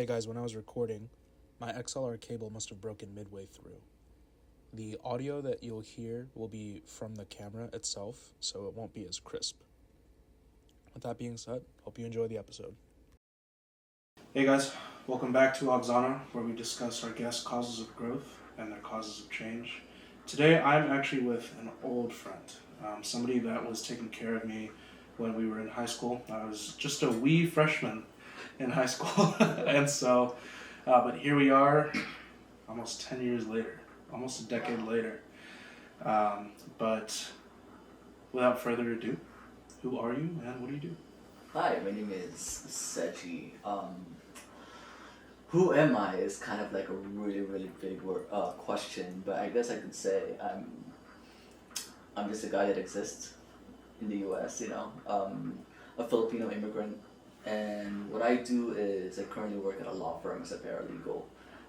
Hey guys, when I was recording, my XLR cable must have broken midway through. The audio that you'll hear will be from the camera itself, so it won't be as crisp. With that being said, hope you enjoy the episode. Hey guys, welcome back to Auxano, where we discuss our guest causes of growth and their causes of change. Today I'm actually with an old friend, somebody that was taking care of me when we were in high school. I was just a wee freshman in high school, and so, but here we are, almost 10 years later, almost a decade later. But without further ado, who are you and what do you do? Hi, my name is Seji. Who am I is kind of like a really big question, but I guess I could say I'm just a guy that exists in the U.S. A Filipino immigrant, and what I do is I currently work at a law firm as a paralegal.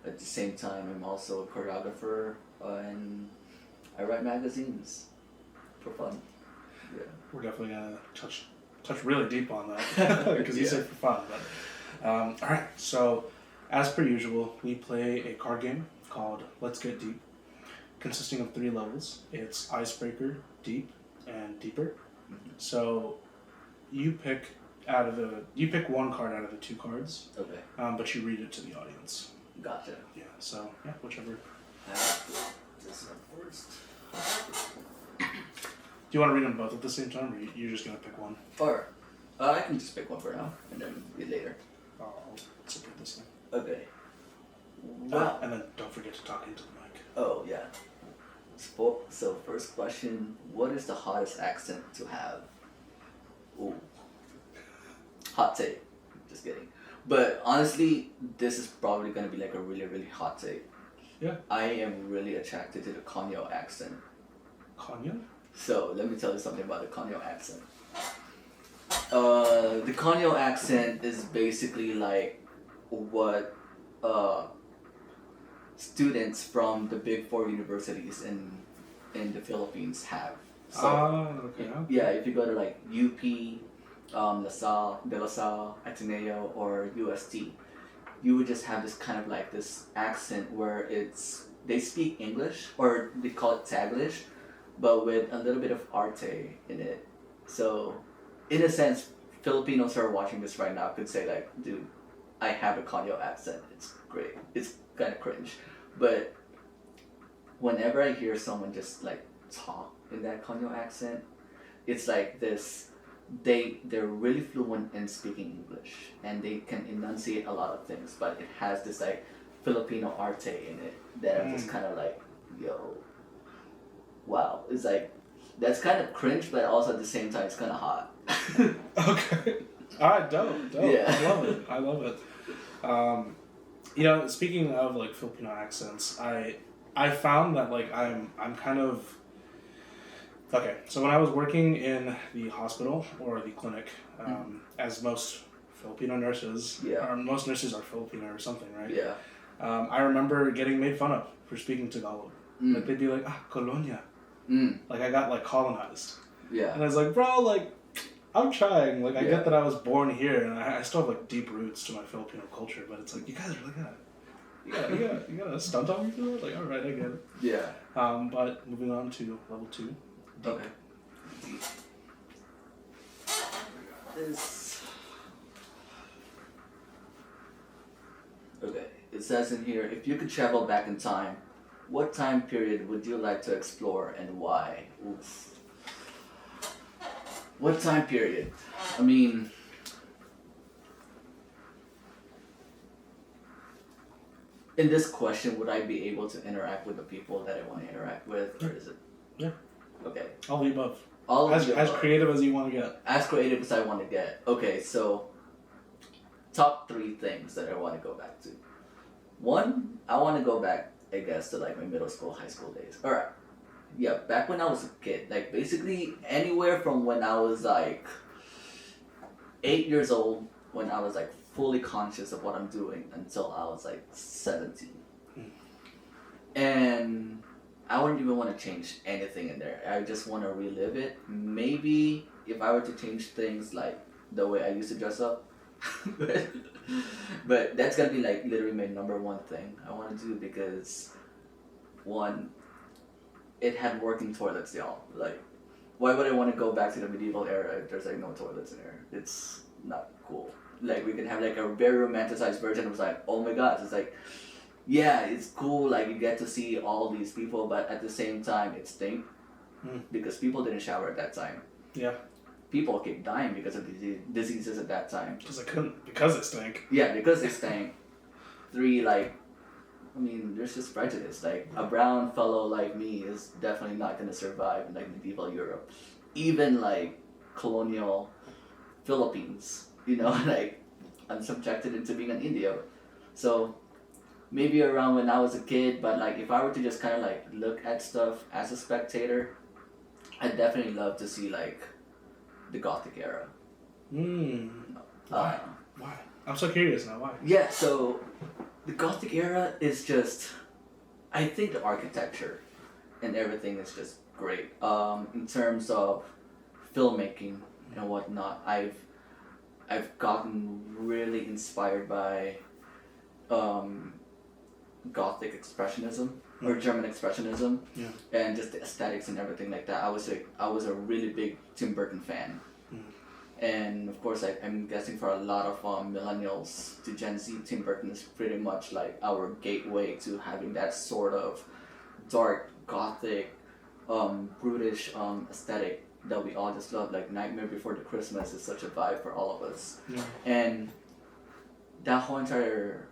At the same time, I'm also a choreographer, and I write magazines for fun. Yeah. We're definitely gonna touch really deep on that because you said for fun. But all right, so as per usual, we play a card game called Let's Get Deep, consisting of 3 levels. It's icebreaker, deep, and deeper. Mm-hmm. So you pick one card out of the 2 cards. Okay. But you read it to the audience. Gotcha. Yeah. So yeah, whichever. This one first. Do you want to read them both at the same time, or you're just gonna pick one? Or I can just pick one for now and then read later. I'll separate this thing. Okay. Wow. And then don't forget to talk into the mic. Oh yeah. So first question: what is the hottest accent to have? Ooh. Hot take. Just kidding. But honestly, this is probably gonna be like a really hot take. Yeah. I am really attracted to the Konyo accent. Konyo? So let me tell you something about the Konyo accent. The Konyo accent is basically like what students from the big 4 universities in the Philippines have. So, okay. yeah, if you go to like UP, LaSalle, De La Salle, Ateneo, or UST, you would just have this kind of like this accent where they speak English, or they call it Taglish, but with a little bit of arte in it. So, in a sense, Filipinos who are watching this right now could say like, dude, I have a Konyo accent. It's great. It's kind of cringe. But whenever I hear someone just like talk in that Konyo accent, it's like this, they're really fluent in speaking English and they can enunciate a lot of things, but it has this like Filipino arte in it that I'm just kind of like, yo, wow. It's like, that's kind of cringe, but also at the same time, it's kind of hot. Okay. All right, dope. Yeah. I love it. Speaking of like Filipino accents, I found that like I'm kind of okay. So when I was working in the hospital or the clinic, as most Filipino nurses, or most nurses are Filipino or something, right? Yeah. I remember getting made fun of for speaking Tagalog. Like they'd be like, Colonia. Like I got like colonized. Yeah. And I was like, bro, like I'm trying. Like I get that I was born here and I still have like deep roots to my Filipino culture, but it's like you guys really you got a stunt on me for that? Like, all right, I get it. Yeah. But moving on to level 2. Okay. Okay. It says in here, if you could travel back in time, what time period would you like to explore and why? Oof. What time period? I mean, in this question, would I be able to interact with the people that I want to interact with, or is it? Yeah. Okay. All the above. As creative as you want to get. As creative as I want to get. Okay, so top 3 things that I want to go back to. 1, I want to go back, I guess, to like my middle school, high school days. Alright. Yeah, back when I was a kid. Like basically anywhere from when I was like 8 years old, when I was like fully conscious of what I'm doing, until I was like 17. And I wouldn't even want to change anything in there. I just want to relive it. Maybe if I were to change things like the way I used to dress up, But that's gonna be like literally my number one thing I want to do because one, it had working toilets, y'all. Like, why would I want to go back to the medieval era if there's like no toilets in there? It's not cool. Like, we can have like a very romanticized version. It was like, oh my gosh, it's like, yeah, it's cool. Like, you get to see all these people, but at the same time, it stink because people didn't shower at that time. Yeah. People kept dying because of diseases at that time. Because it stank. Yeah, because they stank. Three, like, I mean, there's just prejudice. Like, a brown fellow like me is definitely not going to survive in, like, medieval Europe. Even, like, colonial Philippines. You know, like, I'm subjected into being an Indio. So, maybe around when I was a kid, but, like, if I were to just kind of, like, look at stuff as a spectator, I'd definitely love to see, like, the Gothic era. Why? Why? I'm so curious now. Why? Yeah, so the Gothic era is just, I think the architecture and everything is just great. In terms of filmmaking and whatnot, I've gotten really inspired by Gothic expressionism or German expressionism, and just the aesthetics and everything like that. I was a really big Tim Burton fan, and of course, I'm guessing for a lot of millennials to Gen Z, Tim Burton is pretty much like our gateway to having that sort of dark Gothic, brutish aesthetic that we all just love. Like Nightmare Before the Christmas is such a vibe for all of us, and that whole entire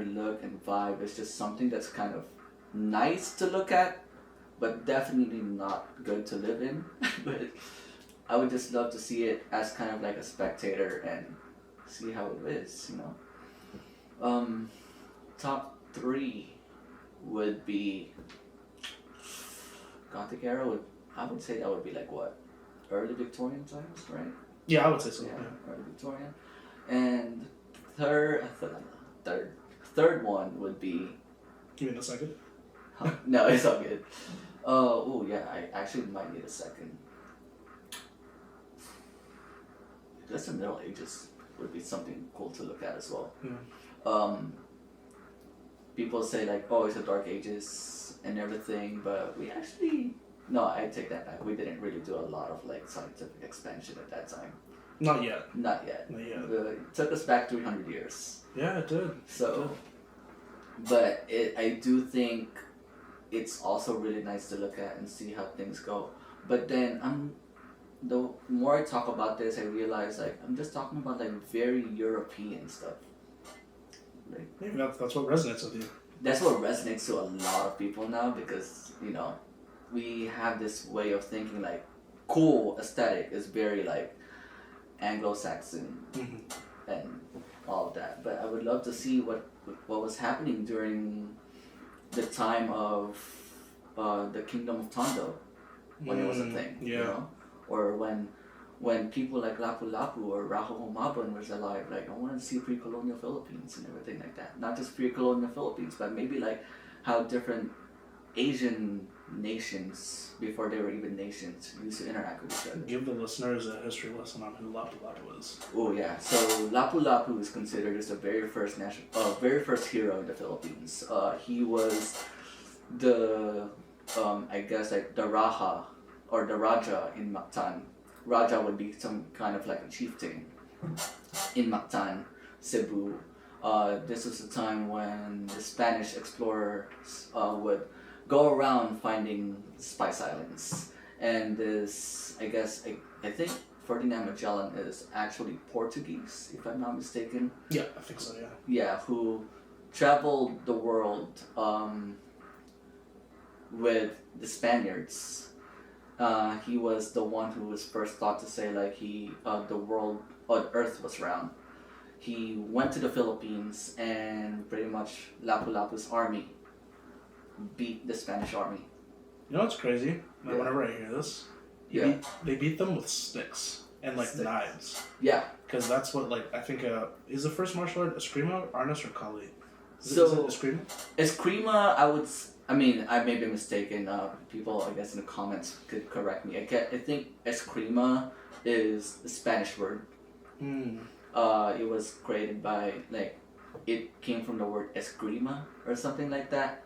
look and vibe is just something that's kind of nice to look at, but definitely not good to live in. But I would just love to see it as kind of like a spectator and see how it is, you know. Top 3 would be Gothic era. I would say that would be like what? Early Victorian times, right? Yeah, I would say so. Yeah. Early Victorian. And third one would be. Give me a second. No, it's all good. Oh yeah, I actually might need a second. I guess the Middle Ages would be something cool to look at as well. People say like, oh, it's the Dark Ages and everything, but we actually I take that back. We didn't really do a lot of like scientific expansion at that time. Not yet. Not yet. It took us back 300 years. Yeah, it did. So, but I do think it's also really nice to look at and see how things go. But then the more I talk about this, I realize like I'm just talking about like very European stuff. Like, maybe that's what resonates with you. That's what resonates to a lot of people now because, you know, we have this way of thinking like cool aesthetic is very like Anglo-Saxon and all of that. But I would love to see what was happening during the time of the Kingdom of Tondo when it was a thing, you know? Or when people like Lapu-Lapu or Rahul Mabon was alive, like I want to see pre-colonial Philippines and everything like that. Not just pre-colonial Philippines, but maybe like how different Asian nations, before they were even nations, used to interact with each other. Give the listeners a history lesson on who Lapu-Lapu is. Oh yeah, so Lapu-Lapu is considered as the very first hero in the Philippines. He was the I guess like the Raja or the Raja in Mactan. Raja would be some kind of like a chieftain in Mactan, Cebu. This was the time when the Spanish explorers would go around finding spice islands. And this, I guess, I think Ferdinand Magellan is actually Portuguese, if I'm not mistaken. Yeah, I think so, yeah. Yeah, who traveled the world with the Spaniards. He was the one who was first thought to say like the Earth was round. He went to the Philippines and pretty much Lapu-Lapu's army beat the Spanish army. You know what's crazy? Like, whenever I hear this, they beat them with sticks and like knives. Yeah. Because that's what I think is the first martial art Eskrima, Arnis, or Kali? Is it Eskrima? Eskrima, I may be mistaken. People, I guess, in the comments could correct me. I think Eskrima is the Spanish word. It was created by like it came from the word eskrima or something like that.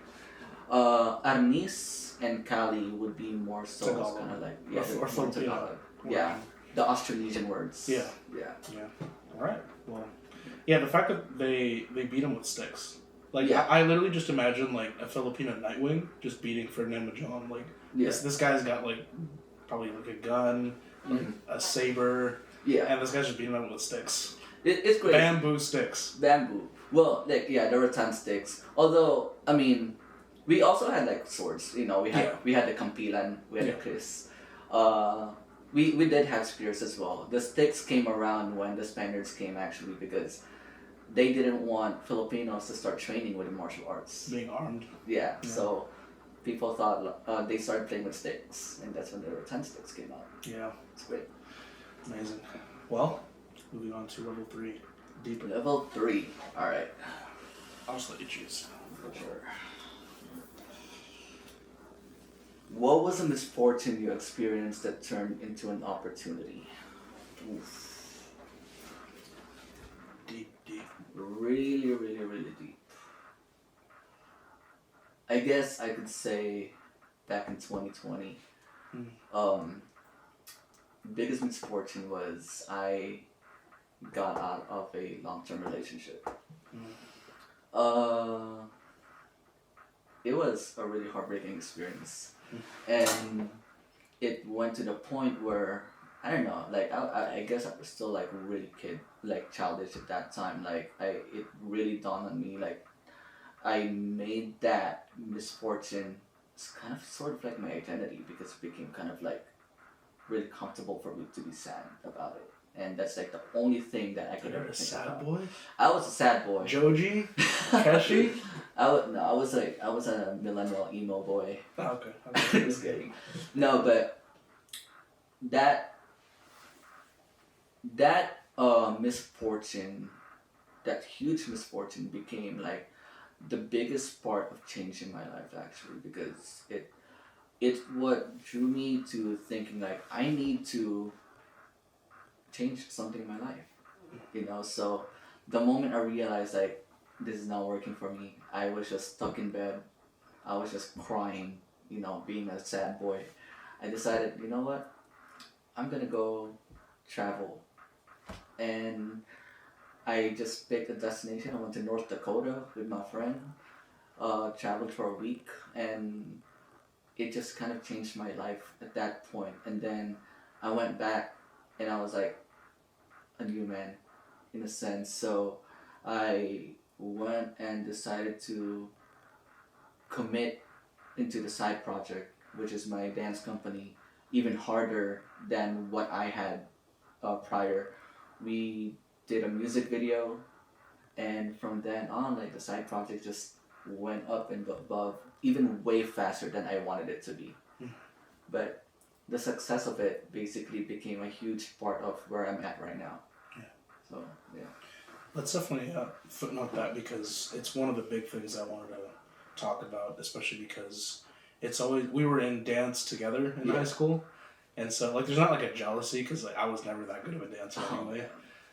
Arnis and Kali would be more so kind of like or Filipino. Yeah, the Austronesian words. Yeah. All right. Well, yeah. The fact that they beat him with sticks. Like I literally just imagine like a Filipino Nightwing just beating Ferdinand Magellan. Like this guy's got like probably like a gun, like a saber. Yeah. And this guy's just beating him with sticks. It's great. Bamboo sticks. Bamboo. Well, like the rattan sticks. Although I mean, we also had like swords. You know, we had the kampilan, we had the kris. We did have spears as well. The sticks came around when the Spaniards came actually because they didn't want Filipinos to start training with the martial arts. Being armed. Yeah. So people thought they started playing with sticks, and that's when the rattan sticks came out. Yeah. It's great. Amazing. Well, moving on to level 3. Deeper. Level 3. Alright. I'll just let you choose. Sure. What was a misfortune you experienced that turned into an opportunity? Oof. Deep. Really, really, really deep. I guess I could say back in 2020, biggest misfortune was I got out of a long-term relationship. It was a really heartbreaking experience. And it went to the point where, I don't know, like I guess I was still like really childish at that time. Like it really dawned on me, like I made that misfortune kind of sort of like my identity because it became kind of like really comfortable for me to be sad about it. And that's like the only thing that I could ever think about. Sad boy? I was a sad boy. Joji? Keshi? I was a millennial emo boy. Oh, okay. Just kidding. No, but that misfortune, that huge misfortune became like the biggest part of changing my life actually, because it's what drew me to thinking like I need to change something in my life, you know. So the moment I realized like this is not working for me, I was just stuck in bed, I was just crying, you know, being a sad boy. I decided, you know what, I'm gonna go travel. And I just picked a destination. I went to North Dakota with my friend, traveled for a week, and it just kind of changed my life at that point. And then I went back and I was like a new man in a sense. So I went and decided to commit into the Syde Project, which is my dance company, even harder than what I had prior. We did a music video, and from then on, like the Syde Project just went up and above, even way faster than I wanted it to be. But the success of it basically became a huge part of where I'm at right now. Yeah. So yeah. Let's definitely footnote that, because it's one of the big things I wanted to talk about, especially because it's always, we were in dance together in high school, and so like there's not like a jealousy because like I was never that good of a dancer anyway.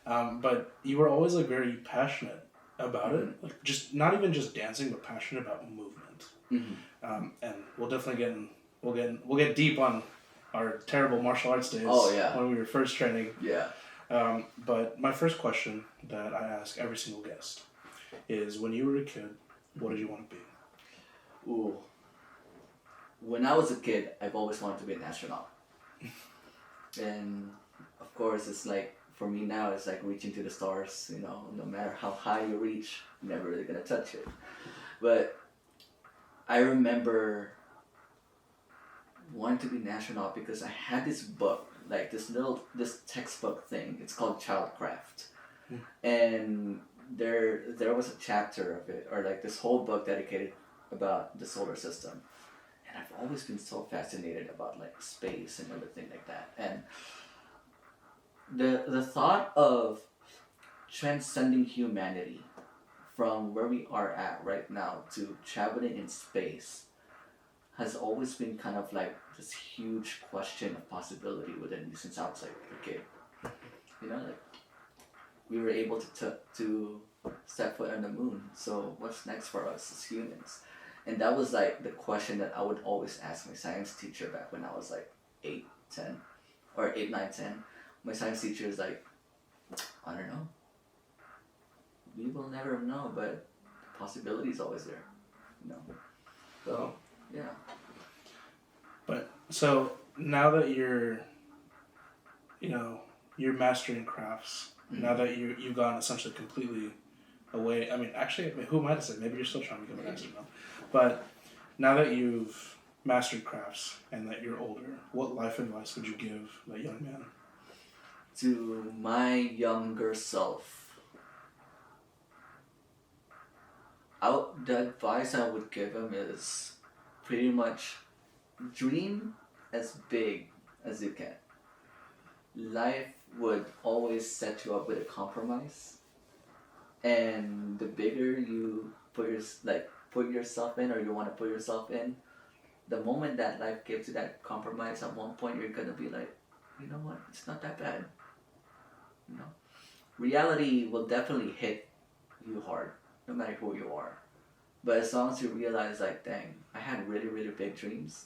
But you were always like very passionate about it, like just not even just dancing, but passionate about movement. And we'll definitely we'll get deep on our terrible martial arts days. Oh yeah. When we were first training. Yeah. But my first question that I ask every single guest is, when you were a kid, what did you want to be? Ooh. When I was a kid, I've always wanted to be an astronaut. And of course, it's like, for me now, it's like reaching to the stars, you know, no matter how high you reach, you're never really gonna touch it. But I remember wanting to be an astronaut because I had this book, like this textbook thing. It's called Childcraft. And there was a chapter of it, or like this whole book dedicated about the solar system. And I've always been so fascinated about like space and everything like that. And the thought of transcending humanity from where we are at right now to traveling in space has always been kind of like this huge question of possibility within me since I was like a kid. You know, like we were able to step foot on the moon. So what's next for us as humans? And that was like the question that I would always ask my science teacher back when I was like 8, 10, or 8, 9, 10. My science teacher is like, I don't know. We will never know, but the possibility is always there. You know. So yeah. But so now that you're mastering crafts, now that you've gone essentially completely away. I mean, actually, who am I to say? Maybe you're still trying to become an astronaut. But now that you've mastered crafts and that you're older, what life advice would you give that young man? To my younger self, the advice I would give him is pretty much dream as big as you can. Life would always set you up with a compromise, and the bigger you put yourself in, or you want to put yourself in, the moment that life gives you that compromise, at one point you're gonna be like, you know what, it's not that bad. You know, reality will definitely hit you hard, no matter who you are. But as long as you realize, like, dang, I had really, really big dreams,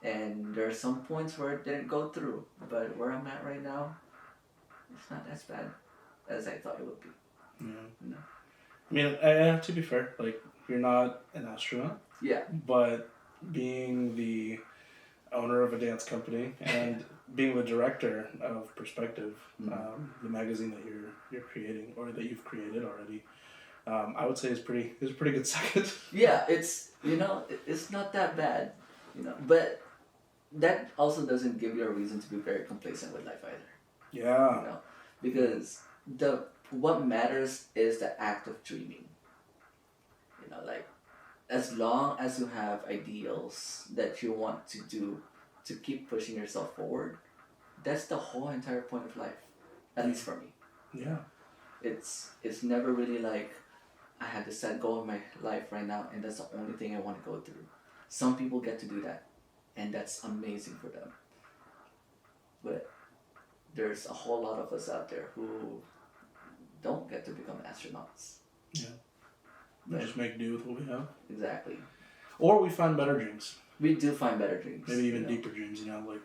and there are some points where it didn't go through, but where I'm at right now, it's not as bad as I thought it would be. Yeah. You know? I mean, to be fair, like, you're not an astronaut. Yeah. But being the owner of a dance company and being the director of Perspective, the magazine that you're creating, or that you've created already, I would say is a pretty good second. Yeah, it's it's not that bad, but that also doesn't give you a reason to be very complacent with life either. Yeah. Because what matters is the act of dreaming. Like, as long as you have ideals that you want to do to keep pushing yourself forward, that's the whole entire point of life. At least for me. Yeah. It's never really like I have this set goal in my life right now and that's the only thing I want to go through. Some people get to do that, and that's amazing for them. But there's a whole lot of us out there who don't get to become astronauts. Yeah. We just make do with what we have. Exactly. Or we find better dreams. We do find better dreams. Maybe even deeper dreams, like.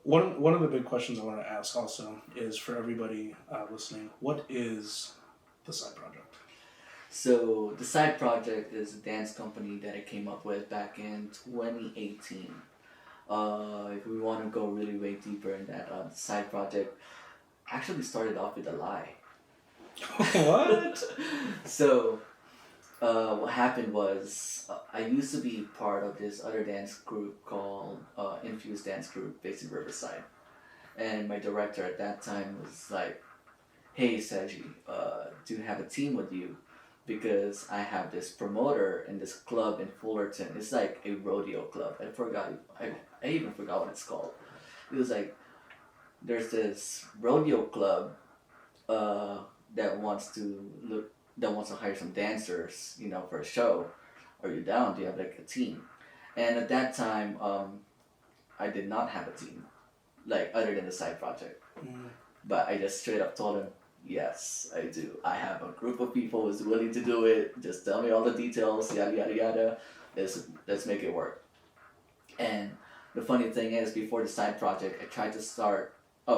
One of the big questions I want to ask also is, for everybody listening, what is the Syde Project? So the Syde Project is a dance company that I came up with back in 2018. If we want to go really way deeper in that, the Syde Project actually started off with a lie. What? So, what happened was, I used to be part of this other dance group called Infused Dance Group based in Riverside. And my director at that time was like, hey Seji, do you have a team with you? Because I have this promoter in this club in Fullerton. It's like a rodeo club. I even forgot what it's called. It was like, there's this rodeo club that wants to hire some dancers, for a show. Are you down? Do you have like a team? And at that time, I did not have a team, like, other than the Syde Project. But I just straight up told him, yes, I do. I have a group of people who's willing to do it. Just tell me all the details, yada yada yada. Let's make it work. And the funny thing is, before the Syde Project,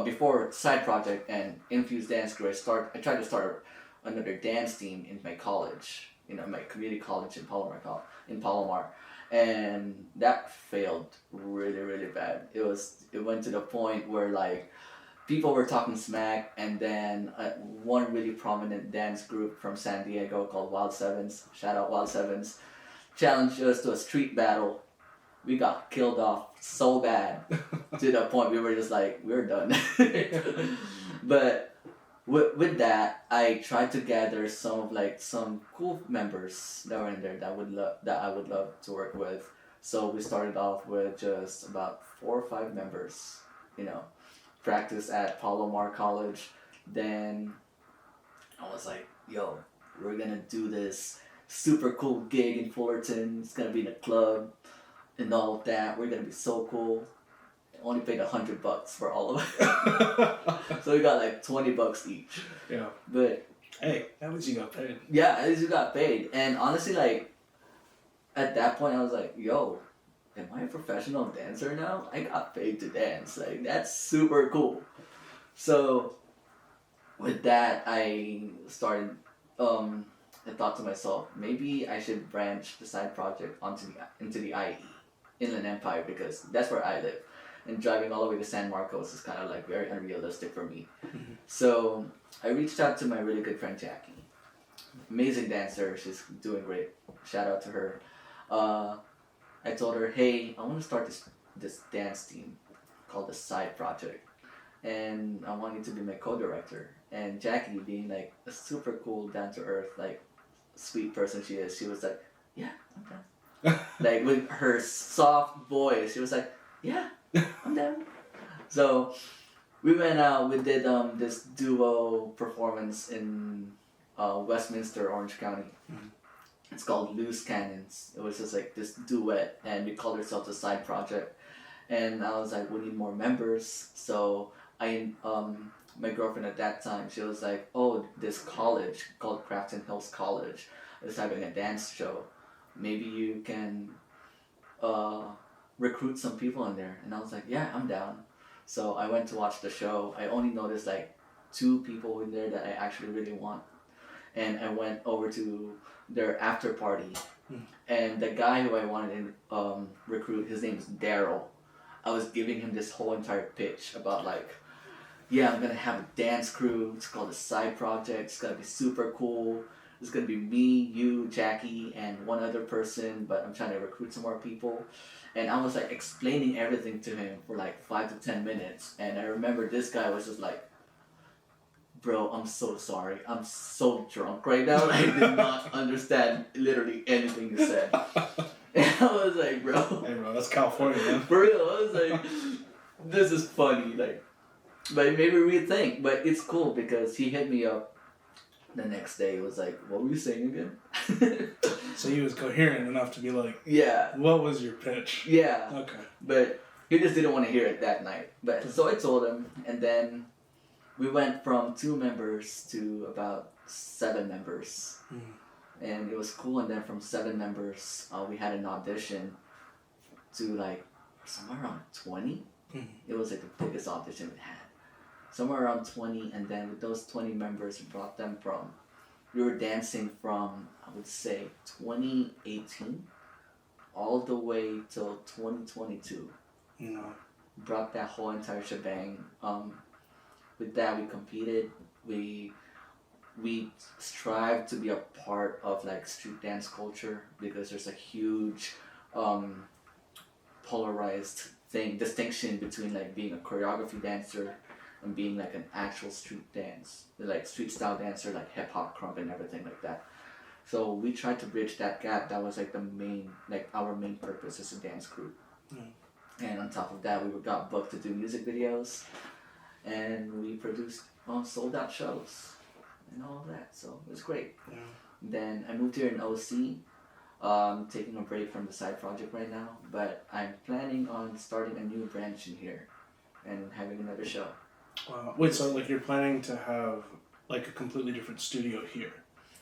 before Syde Project and Infused Dance Group, I tried to start another dance team in my college, my community college in Palomar, and that failed really, really bad. It went to the point where, like, people were talking smack, and then one really prominent dance group from San Diego called Wild Sevens, shout out Wild Sevens, challenged us to a street battle. We got killed off so bad to the point we were just like, we're done. But with that, I tried to gather some cool members that were in there that I would love to work with. So we started off with just about 4 or 5 members, practice at Palomar College. Then I was like, yo, we're gonna do this super cool gig in Fullerton. It's gonna be in a club and all of that. We're gonna be so cool. only paid $100 for all of it. So we got like $20 each. Yeah. But hey, at least you got paid. Yeah, at least you got paid. And honestly, like, at that point, I was like, yo, am I a professional dancer now? I got paid to dance. Like, that's super cool. So, with that, I started, I thought to myself, maybe I should branch the side project into the IE, Inland Empire, because that's where I live. And driving all the way to San Marcos is kind of like very unrealistic for me. Mm-hmm. So, I reached out to my really good friend Jackie. Amazing dancer, she's doing great. Shout out to her. I told her, hey, I want to start this dance team called the Syde Project, and I want you to be my co-director. And Jackie, being like a super cool, down to earth, like sweet person she is, she was like, yeah, I'm down. Like with her soft voice, she was like, yeah, I'm down. So we went out. We did this duo performance in Westminster, Orange County. Mm-hmm. It's called Loose Cannons. It was just like this duet, and we called ourselves the Syde Project. And I was like, we need more members. So my girlfriend at that time, she was like, oh, this college called Crafton Hills College is having a dance show. Maybe you can recruit some people in there. And I was like, yeah, I'm down. So I went to watch the show. I only noticed like 2 people in there that I actually really want. And I went over to their after party. And the guy who I wanted to recruit, his name is Daryl. I was giving him this whole entire pitch about like, yeah, I'm gonna have a dance crew. It's called the Syde Project. It's gonna be super cool. It's gonna be me, you, Jackie, and one other person. But I'm trying to recruit some more people. And I was like explaining everything to him for like 5 to 10 minutes. And I remember this guy was just like, bro, I'm so sorry. I'm so drunk right now. I did not understand literally anything you said. And I was like, bro. Hey, bro, that's California, man. For real, I was like, this is funny. Like, but it made me rethink. But it's cool because he hit me up the next day. It was like, what were you saying again? So he was coherent enough to be like, yeah. What was your pitch? Yeah. Okay. But he just didn't want to hear it that night. But so I told him, and then we went from 2 members to about 7 members. And it was cool. And then from 7 members, we had an audition to like somewhere around 20. It was like the biggest audition we had. Somewhere around 20. And then with those 20 members, we were dancing from, I would say, 2018 all the way till 2022. Brought that whole entire shebang. With that, we competed. We strive to be a part of like street dance culture because there's a huge polarized distinction between like being a choreography dancer and being like an actual street dance, like street style dancer, like hip hop, crump, and everything like that. So we tried to bridge that gap. That was like our main purpose as a dance group. And on top of that, we got booked to do music videos. And we produced sold out shows and all of that, so it was great. Yeah. Then I moved here in OC, taking a break from the Syde Project right now, but I'm planning on starting a new branch in here and having another show. Wait, so like you're planning to have like a completely different studio here?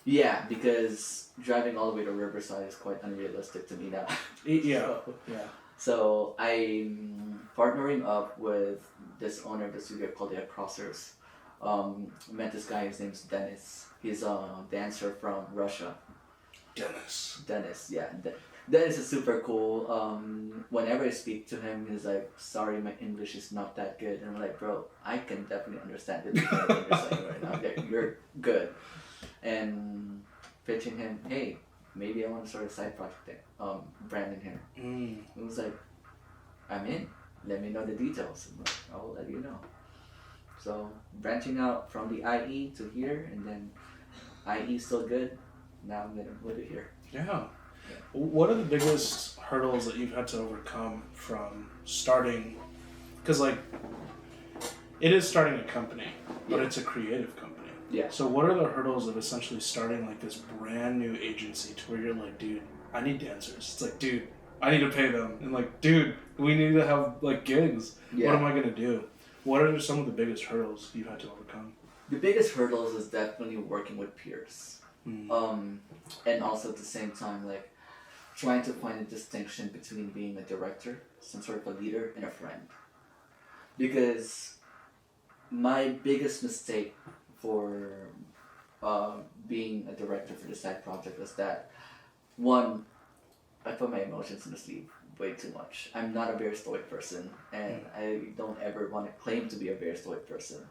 Yeah, because driving all the way to Riverside is quite unrealistic to me now. Yeah. So I'm partnering up with this owner of the studio called the Crossers. Met this guy, his name's Dennis. He's a dancer from Russia. Dennis, yeah. Dennis is super cool. Whenever I speak to him, he's like, sorry, my English is not that good. And I'm like, bro, I can definitely understand everything you're saying right now. Okay, you're good. And pitching him, hey, maybe I want to start a side project brand in here. It was like, I'm in. Let me know the details. I'm like, I'll let you know. So branching out from the IE to here, and then IE still good. Now I'm gonna move it here. Yeah. What are the biggest hurdles that you've had to overcome from starting? Because like, it is starting a company, but it's a creative company. Yeah. So what are the hurdles of essentially starting like this brand new agency to where you're like, dude, I need dancers. It's like, dude, I need to pay them. And like, dude, we need to have like gigs. Yeah. What am I gonna do? What are some of the biggest hurdles you've had to overcome? The biggest hurdles is definitely working with peers. And also at the same time, like trying to find a distinction between being a director, some sort of a leader, and a friend. Because my biggest mistake for being a director for the Syde Project was that, one, I put my emotions in the sleeve way too much. I'm not a very stoic person, and I don't ever want to claim to be a very stoic person.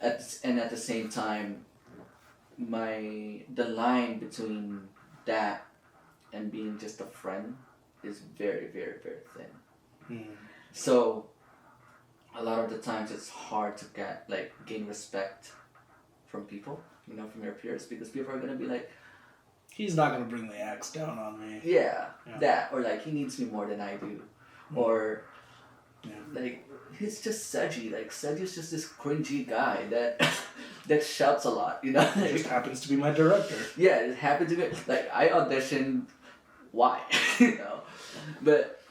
And at the same time, the line between that and being just a friend is very, very, very thin. So a lot of the times it's hard to gain respect from people, from your peers, because people are gonna be like, he's not gonna bring the axe down on me. Yeah. That, or like he needs me more than I do, or like he's just Seji. Like Seji's just this cringy guy that shouts a lot. It just happens to be my director. Yeah, it happened to be like I auditioned. Why? But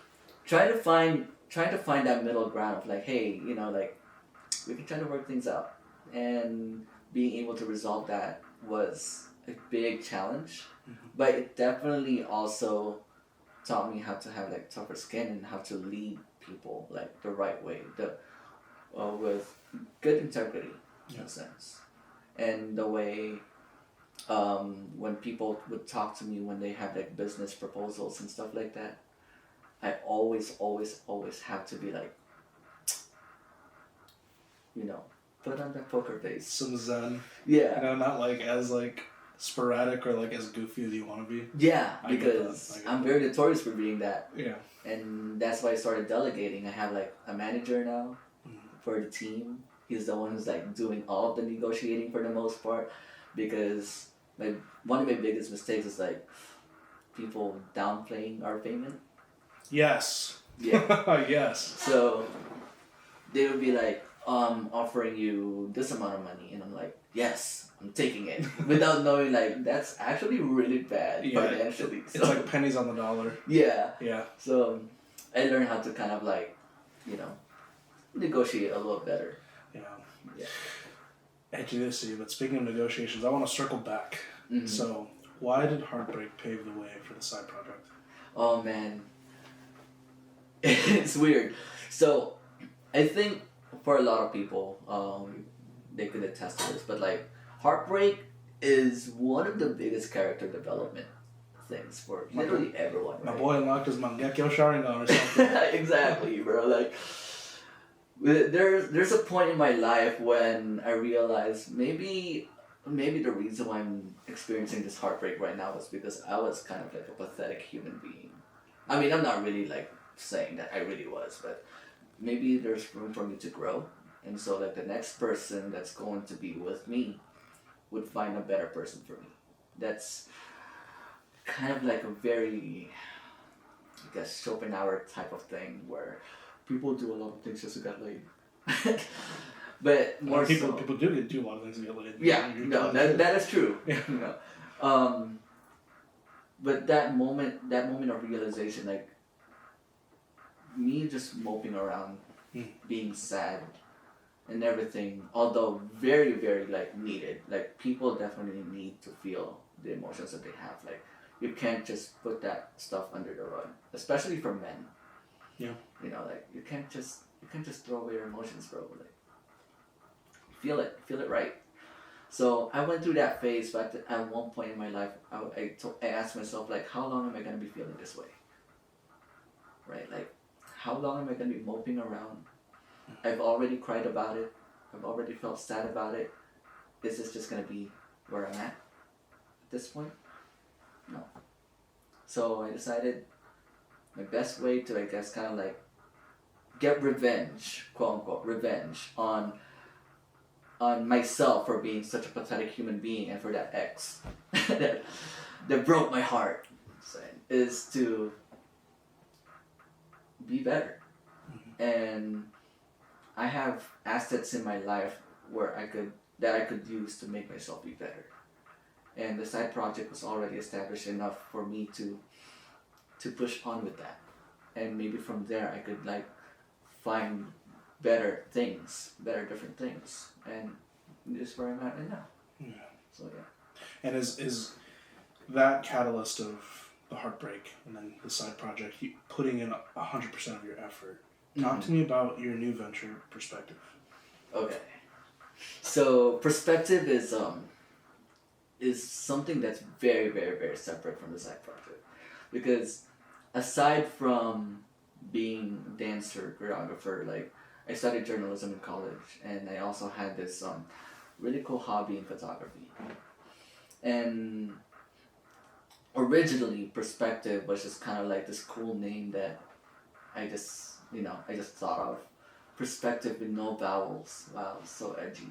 trying to find that middle ground of like, hey, like we can try to work things out, and being able to resolve that was a big challenge. But it definitely also taught me how to have like tougher skin and how to lead people like the right way, with good integrity in a sense, and the way when people would talk to me when they have like business proposals and stuff like that, I always have to be like, put on that poker face, some zen. Yeah, not like as like sporadic or like as goofy as you want to be. Yeah, because I'm very notorious for being that. Yeah. And that's why I started delegating. I have like a manager now for the team. He's the one who's like doing all of the negotiating for the most part, because one of my biggest mistakes is like people downplaying our payment. Yes. Yeah. Yes. So they would be like, offering you this amount of money, and I'm like, yes, I'm taking it, without knowing like that's actually really bad financially. So, it's like pennies on the dollar. Yeah. Yeah. So I learned how to kind of like, negotiate a little better. Yeah. Yeah. Edgy to see, but speaking of negotiations, I want to circle back. So, why did heartbreak pave the way for the Syde Project? Oh man, it's weird. So, I think for a lot of people, they could attest to this, but like heartbreak is one of the biggest character development things for literally everyone. My right? boy unlocked his Mangekyo Sharingan or something. Exactly, bro. Like, there's a point in my life when I realized maybe the reason why I'm experiencing this heartbreak right now was because I was kind of like a pathetic human being. I mean, I'm not really like saying that I really was, but maybe there's room for me to grow, and so like the next person that's going to be with me would find a better person for me. That's kind of like a very, I guess, Schopenhauer type of thing where people do a lot of things just to get laid. But more people do a lot of things to get laid. Yeah, no, that is true. Yeah. But that moment of realization, like me just moping around, being sad and everything, although very, very like needed. Like people definitely need to feel the emotions that they have. Like you can't just put that stuff under the rug, especially for men. Yeah. Like you can't just throw away your emotions, bro. Like feel it right. So I went through that phase, but at one point in my life, I asked myself, like, how long am I gonna be feeling this way? Right, like, how long am I gonna be moping around? I've already cried about it. I've already felt sad about it. Is this just gonna be where I'm at this point? No. So I decided my best way to, I guess, kind of like get revenge, quote unquote, revenge on myself for being such a pathetic human being, and for that ex that broke my heart, is to be better. And I have assets in my life that I could use to make myself be better. And the Syde Project was already established enough for me to to push on with that, and maybe from there I could like find better different things, and this is where I'm at right now. Yeah. So yeah. And is that catalyst of the heartbreak and then the side project, you putting in 100% of your effort? Talk to me about your new venture, Perspective. Okay. So Perspective is something that's very, very, very separate from the side project, because aside from being a dancer, choreographer, like I studied journalism in college, and I also had this really cool hobby in photography. And originally, Perspective was just kind of like this cool name that I just thought of. Perspective with no vowels. Wow, so edgy.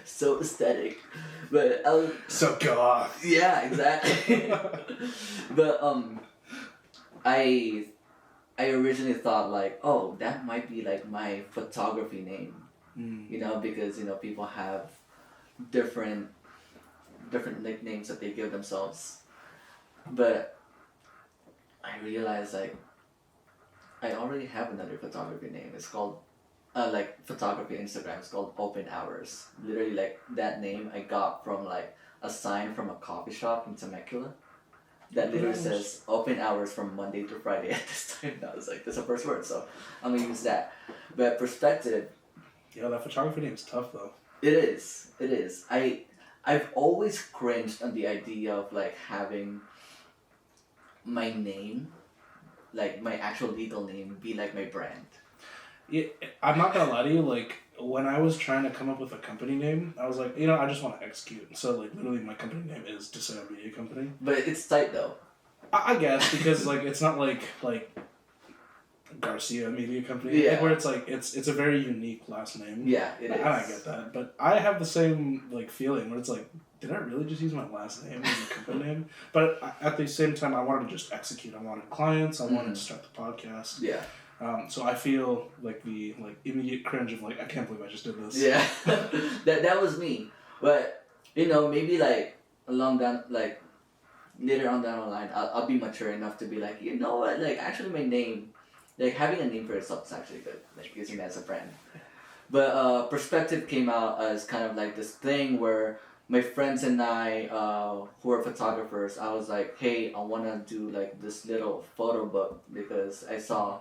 So aesthetic. But so goth. Yeah, exactly. But I originally thought like, oh, that might be like my photography name. You know, because people have different nicknames that they give themselves. But I realized like I already have another photography name. It's called like photography Instagram. It's called Open Hours. Literally like that name I got from like a sign from a coffee shop in Temecula that literally says open hours from Monday to Friday at this time. And I was like, that's the first word, so I'm gonna use that. But Perspective. Yeah, that photography name is tough though. It is. I've always cringed on the idea of like having my name, like my actual legal name, be like my brand. Yeah, I'm not gonna lie to you. Like when I was trying to come up with a company name, I was like, I just want to execute. So like literally, my company name is Deseo Media Company. But it's tight though. I guess because like it's not like Garcia Media Company. Yeah. Like, where it's like it's a very unique last name. Yeah, it is. And I get that, but I have the same like feeling where it's like, did I really just use my last name as a company name? But at the same time, I wanted to just execute. I wanted clients. I wanted to start the podcast. Yeah. So I feel like the immediate cringe of like, I can't believe I just did this. Yeah. that was me. But maybe like later on down the line, I'll be mature enough to be like, you know what, like actually my name, like having a name for yourself is actually good, like using that as a brand. But Perspective came out as kind of like this thing where my friends and I, who are photographers, I was like, hey, I want to do like this little photo book because I saw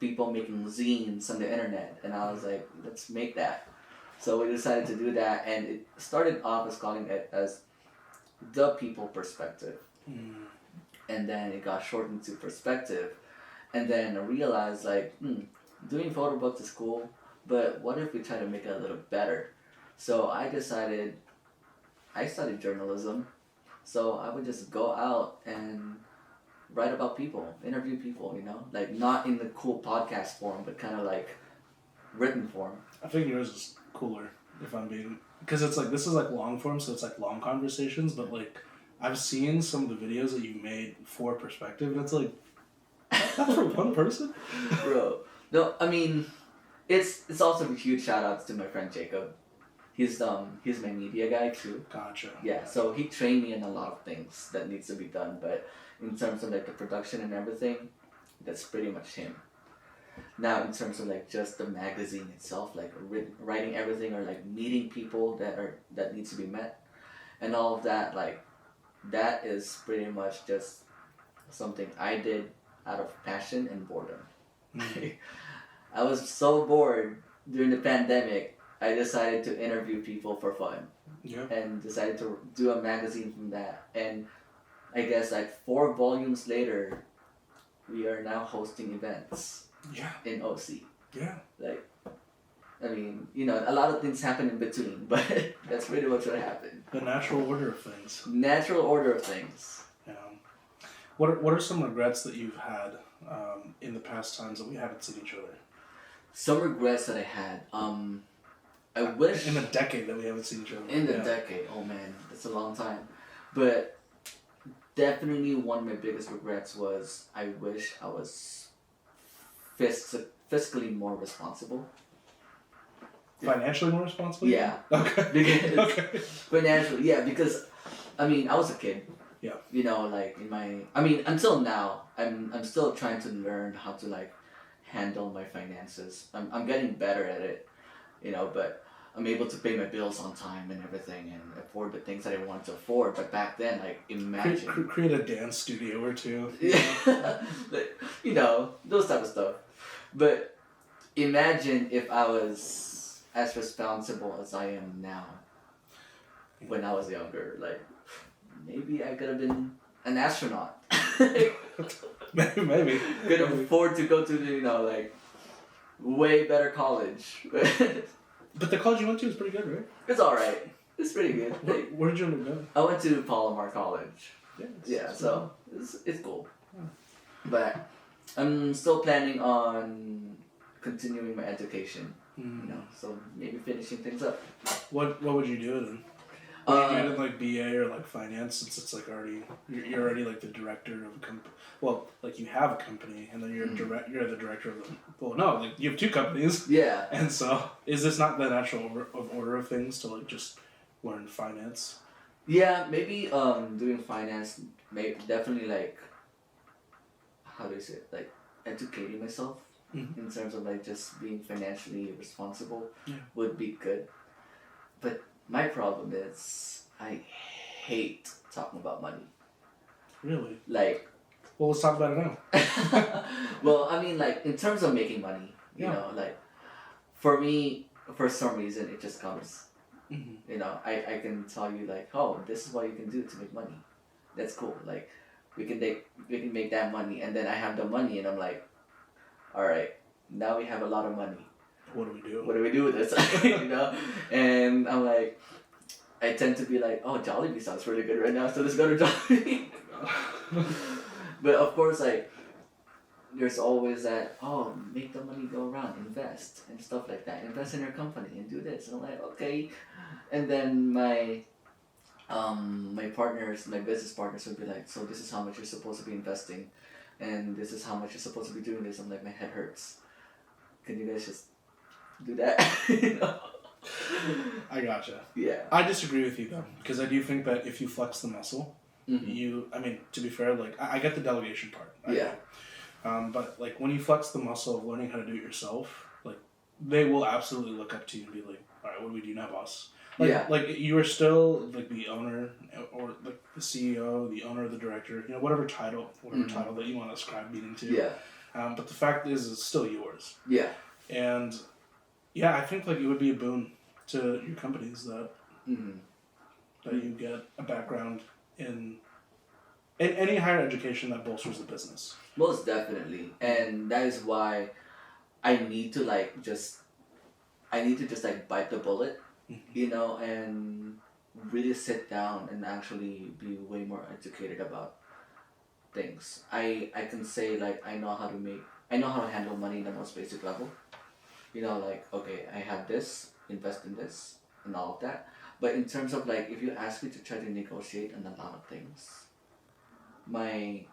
people making zines on the internet, and I was like, let's make that. So we decided to do that, and it started off as calling it as The People Perspective. And then it got shortened to Perspective. And then I realized like, doing photo books is cool, but what if we try to make it a little better? So I studied journalism, so I would just go out and write about people, interview people, like not in the cool podcast form, but kind of like written form. I think yours is cooler, if I'm being, because it's like, this is like long form, so it's like long conversations, but like I've seen some of the videos that you made for Perspective, and it's like, that's for one person? Bro, no, I mean, it's also a huge shout outs to my friend Jacob. He's my media guy too. Gotcha. Yeah, so he trained me in a lot of things that needs to be done, but in terms of like the production and everything, that's pretty much him. Now in terms of like just the magazine itself, like writing everything or like meeting people that needs to be met, and all of that, like that is pretty much just something I did out of passion and boredom. I was so bored during the pandemic. I decided to interview people for fun. Yeah. And decided to do a magazine from that. And I guess like 4 volumes later, we are now hosting events. Yeah. In OC. Yeah. Like, I mean, a lot of things happen in between, but that's pretty much what happened. The natural order of things. Natural order of things. Yeah. What are some regrets that you've had in the past times that we haven't seen each other? Some regrets that I had. I wish... In the decade that we haven't seen each other. In the decade. Oh man, that's a long time. But definitely one of my biggest regrets was I wish I was fiscally more responsible. Financially more responsible? Yeah. Okay. Because financially, yeah, because I mean, I was a kid. Yeah. You know, like until now, I'm still trying to learn how to like handle my finances. I'm getting better at it, you know, but I'm able to pay my bills on time and everything and afford the things that I want to afford. But back then, like, imagine... Create a dance studio or two. Yeah. Like, you know, those type of stuff. But imagine if I was as responsible as I am now when I was younger. Like, maybe I could have been an astronaut. Maybe. Could afford to go to the, you know, like, way better college. But the college you went to is pretty good, right? It's alright. It's pretty good. Where did you end up going? I went to Palomar College. Yeah, so it's cool. Yeah. But I'm still planning on continuing my education. You know, so maybe finishing things up. What would you do then? Would you do like BA or like finance, since it's like already you're already like the director of a company. Well, like you have a company and then you're you're the director of them. Well, no, like you have two companies. Yeah. And so is this not the natural order of things to like just learn finance? Yeah, maybe doing finance, definitely like, how do you say it? Like educating myself in terms of like just being financially responsible would be good. But my problem is I hate talking about money. Really? Like... Well, let's talk about it now. Well, I mean, like, in terms of making money, you know, like, for me, for some reason, it just comes. You know, I can tell you, like, oh, this is what you can do to make money. That's cool. Like, we can make that money, and then I have the money, and I'm like, all right, now we have a lot of money. What do we do? What do we do with this? You know? And I'm like, I tend to be like, oh, Jollibee sounds really good right now, so let's go to Jollibee. But of course, like, there's always that, oh, make the money go around, invest, and stuff like that. Invest in your company and do this. And I'm like, okay. And then my business partners would be like, so this is how much you're supposed to be investing, and this is how much you're supposed to be doing this. I'm like, my head hurts. Can you guys just do that? You know? I gotcha. Yeah. I disagree with you though, because I do think that if you flex the muscle, I mean, to be fair, like, I get the delegation part. But, like, when you flex the muscle of learning how to do it yourself, like, they will absolutely look up to you and be like, all right, what do we do now, boss? Like, like, you are still, like, the owner, or, like, the CEO, the owner, the director, you know, whatever title that you want to ascribe meaning to. Yeah. But the fact is, it's still yours. Yeah. And, yeah, I think, like, it would be a boon to your companies that you get a background in any higher education that bolsters the business. Most definitely. And that is why I need to just like bite the bullet, you know, and really sit down and actually be way more educated about things. I can say, like, I know how to handle money in the most basic level. You know, like, okay, I have this, invest in this, and all of that. But in terms of, like, if you ask me to try to negotiate on a lot of things, I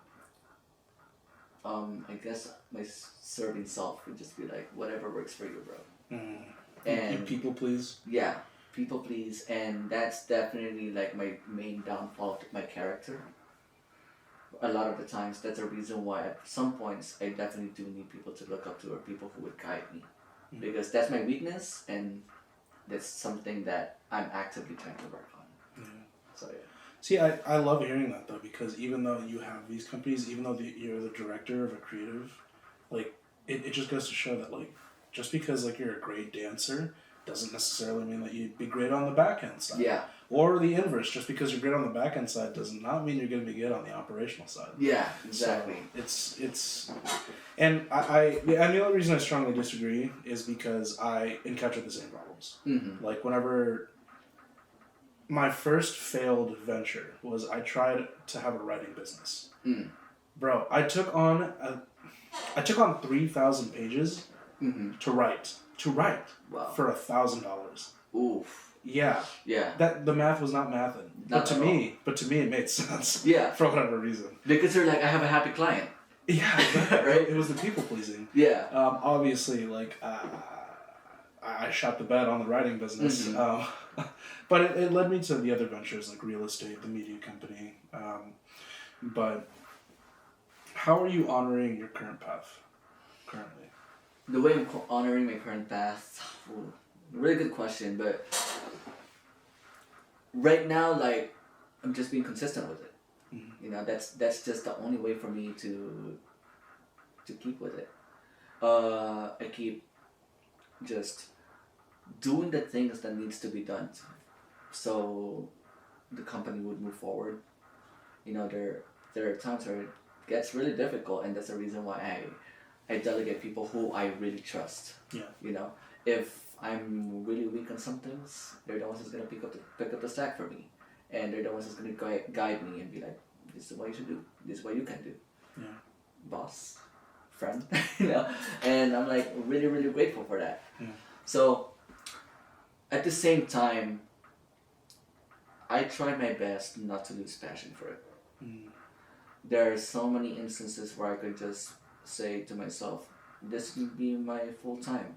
guess my serving self would just be like, whatever works for you, bro. And people please. Yeah, people please, and that's definitely like my main downfall of my character. A lot of the times, that's a reason why at some points I definitely do need people to look up to, or people who would guide me, because that's my weakness, and that's something that I'm actively trying to work on. So yeah. See, I love hearing that though, because even though you have these companies, even though you're the director of a creative, like, it just goes to show that, like, just because, like, you're a great dancer doesn't necessarily mean that you'd be great on the back end side. Yeah. Or the inverse, just because you're great on the back end side does not mean you're going to be good on the operational side. Yeah, exactly. So and the only reason I strongly disagree is because I encounter the same problems. Like, whenever my first failed venture was I tried to have a writing business. Bro, I took on 3,000 pages to write for $1,000. Oof. Yeah. Yeah. That the math was not mathing. But to me it made sense. Yeah. For whatever reason. Because you're like, I have a happy client. Yeah. Right. It was the people pleasing. Yeah. Obviously, like, I shot the bed on the writing business. But it led me to the other ventures like real estate, the media company. But how are you honoring your current path currently? The way I'm honoring my current path, really good question, but right now, like, I'm just being consistent with it. You know, that's just the only way for me to keep with it. I keep just doing the things that needs to be done, so the company would move forward. You know, there are times where it gets really difficult, and that's the reason why I delegate people who I really trust. Yeah. You know, if I'm really weak on some things, they're the ones who's gonna pick up the slack for me, and they're the ones who's gonna guide me and be like, "This is what you should do. This is what you can do." Yeah. Boss, friend, you know, and I'm like really really grateful for that. Yeah. So, at the same time, I try my best not to lose passion for it. There are so many instances where I could just say to myself, this can be my full time.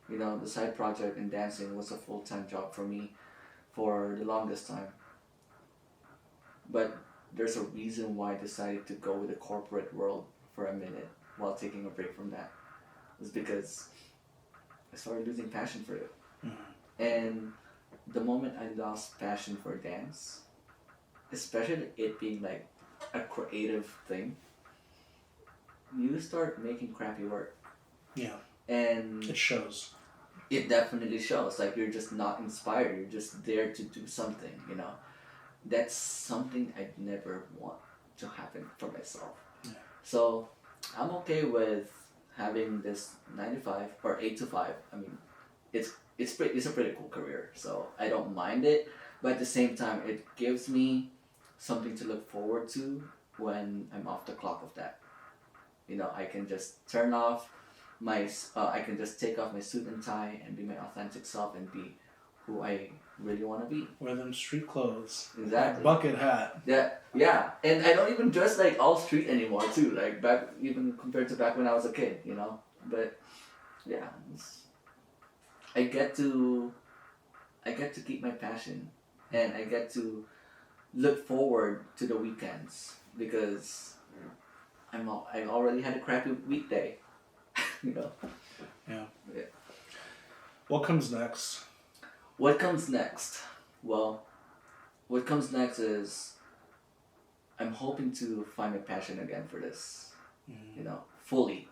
You know, the side project in dancing was a full-time job for me for the longest time. But there's a reason why I decided to go with the corporate world for a minute while taking a break from that. It's because I started losing passion for it. And the moment I lost passion for dance, especially it being like a creative thing, you start making crappy work. Yeah. And it shows. It definitely shows. Like, you're just not inspired. You're just there to do something, you know. That's something I'd never want to happen for myself. Yeah. So I'm okay with having this 9 to 5 or 8 to 5. I mean, it's a pretty cool career, so I don't mind it. But at the same time, it gives me something to look forward to when I'm off the clock of that. You know, I can just turn off I can just take off my suit and tie and be my authentic self and be who I really want to be. Wear them street clothes. Exactly. Bucket hat. Yeah. And I don't even dress like all street anymore too. Like back, even compared to back when I was a kid, you know. But yeah, I get to keep my passion, and I get to look forward to the weekends because I already had a crappy weekday. You know. Yeah. Yeah. What comes next? What comes next? Well, what comes next is I'm hoping to find my passion again for this. You know, fully.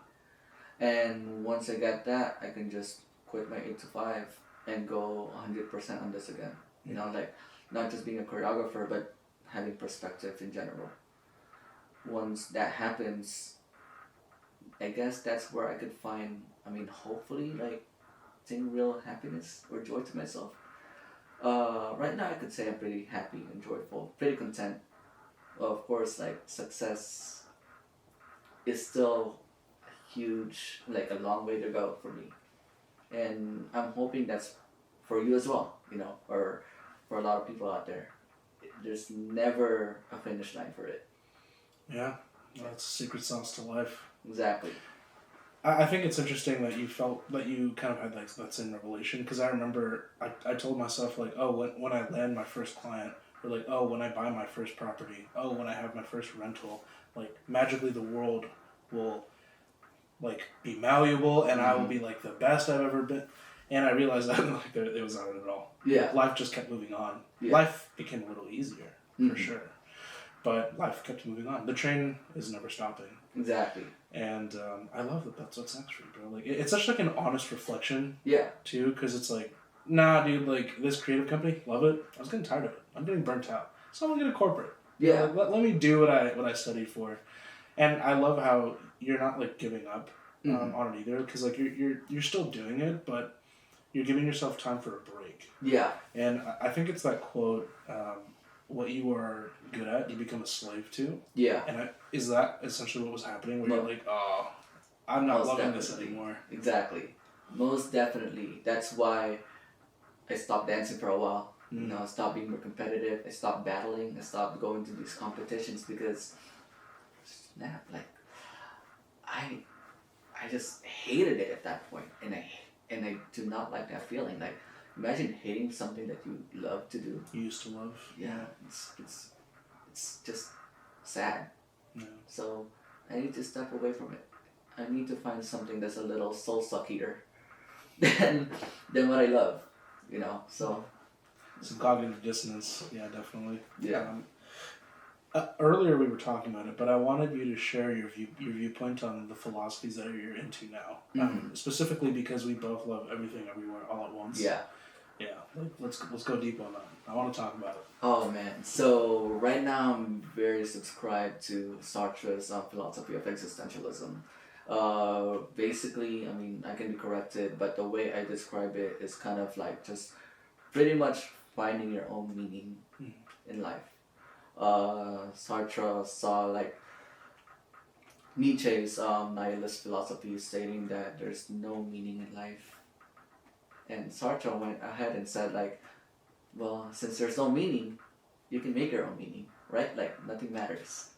And once I get that, I can just quit my 8 to 5 and go 100% on this again. You know, like not just being a choreographer, but having perspective in general. Once that happens, I guess that's where I could find, hopefully, like, real happiness or joy to myself. Right now I could say I'm pretty happy and joyful, pretty content. Well, of course, like, success is still huge, like a long way to go for me. And I'm hoping that's for you as well, you know, or for a lot of people out there. There's never a finish line for it. Yeah, that's a secret sauce to life. Exactly. I think it's interesting that you felt that you kind of had like that same revelation, because I remember I told myself like, oh, when I land my first client, or like, oh, when I buy my first property, oh, when I have my first rental, like magically the world will like be malleable and I will be like the best I've ever been. And I realized that like it was not at all. Yeah. Life just kept moving on. Yeah. Life became a little easier for sure, but life kept moving on. The train is never stopping. Exactly. And I love that that's what's next for you, bro. Like it's such like an honest reflection. Yeah. Too, because it's like, nah, dude. Like this creative company, love it. I was getting tired of it. I'm getting burnt out. So I'm gonna get a corporate. Yeah. Let me do what I studied for, and I love how you're not like giving up on it either. Because like you're still doing it, but you're giving yourself time for a break. Yeah. And I think it's that quote. What you are good at, you become a slave to. Yeah. And is that essentially what was happening? Where you're like, oh, I'm not loving this anymore. Exactly. Most definitely. That's why I stopped dancing for a while. You know, I stopped being more competitive. I stopped battling. I stopped going to these competitions because, snap, like, I just hated it at that point, and I do not like that feeling. Like, imagine hating something that you love to do. You used to love. Yeah, it's just sad. Yeah. So I need to step away from it. I need to find something that's a little soul suckier than what I love, you know. So some cognitive dissonance. Yeah, definitely. Yeah. Earlier we were talking about it, but I wanted you to share your viewpoint on the philosophies that you're into now. Mm-hmm. Specifically because we both love everything everywhere all at once. Yeah. Yeah. Let's go deep on that. I want to talk about it. Oh man. So right now I'm very subscribed to Sartre's philosophy of existentialism. Basically, I mean, I can be corrected, but the way I describe it is kind of like just pretty much finding your own meaning in life. Sartre saw like Nietzsche's nihilist philosophy stating that there's no meaning in life. And Sartre went ahead and said like, well, since there's no meaning, you can make your own meaning, right? Like nothing matters.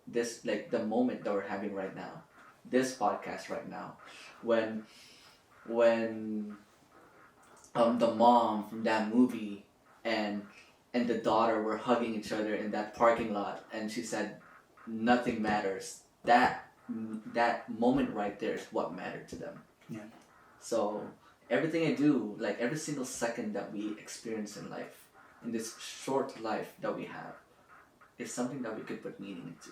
This, like the moment that we're having right now, this podcast right now, when the mom from that movie and the daughter were hugging each other in that parking lot, and she said, "Nothing matters." That moment right there is what mattered to them. Yeah. So everything I do, like every single second that we experience in life, in this short life that we have, is something that we could put meaning into.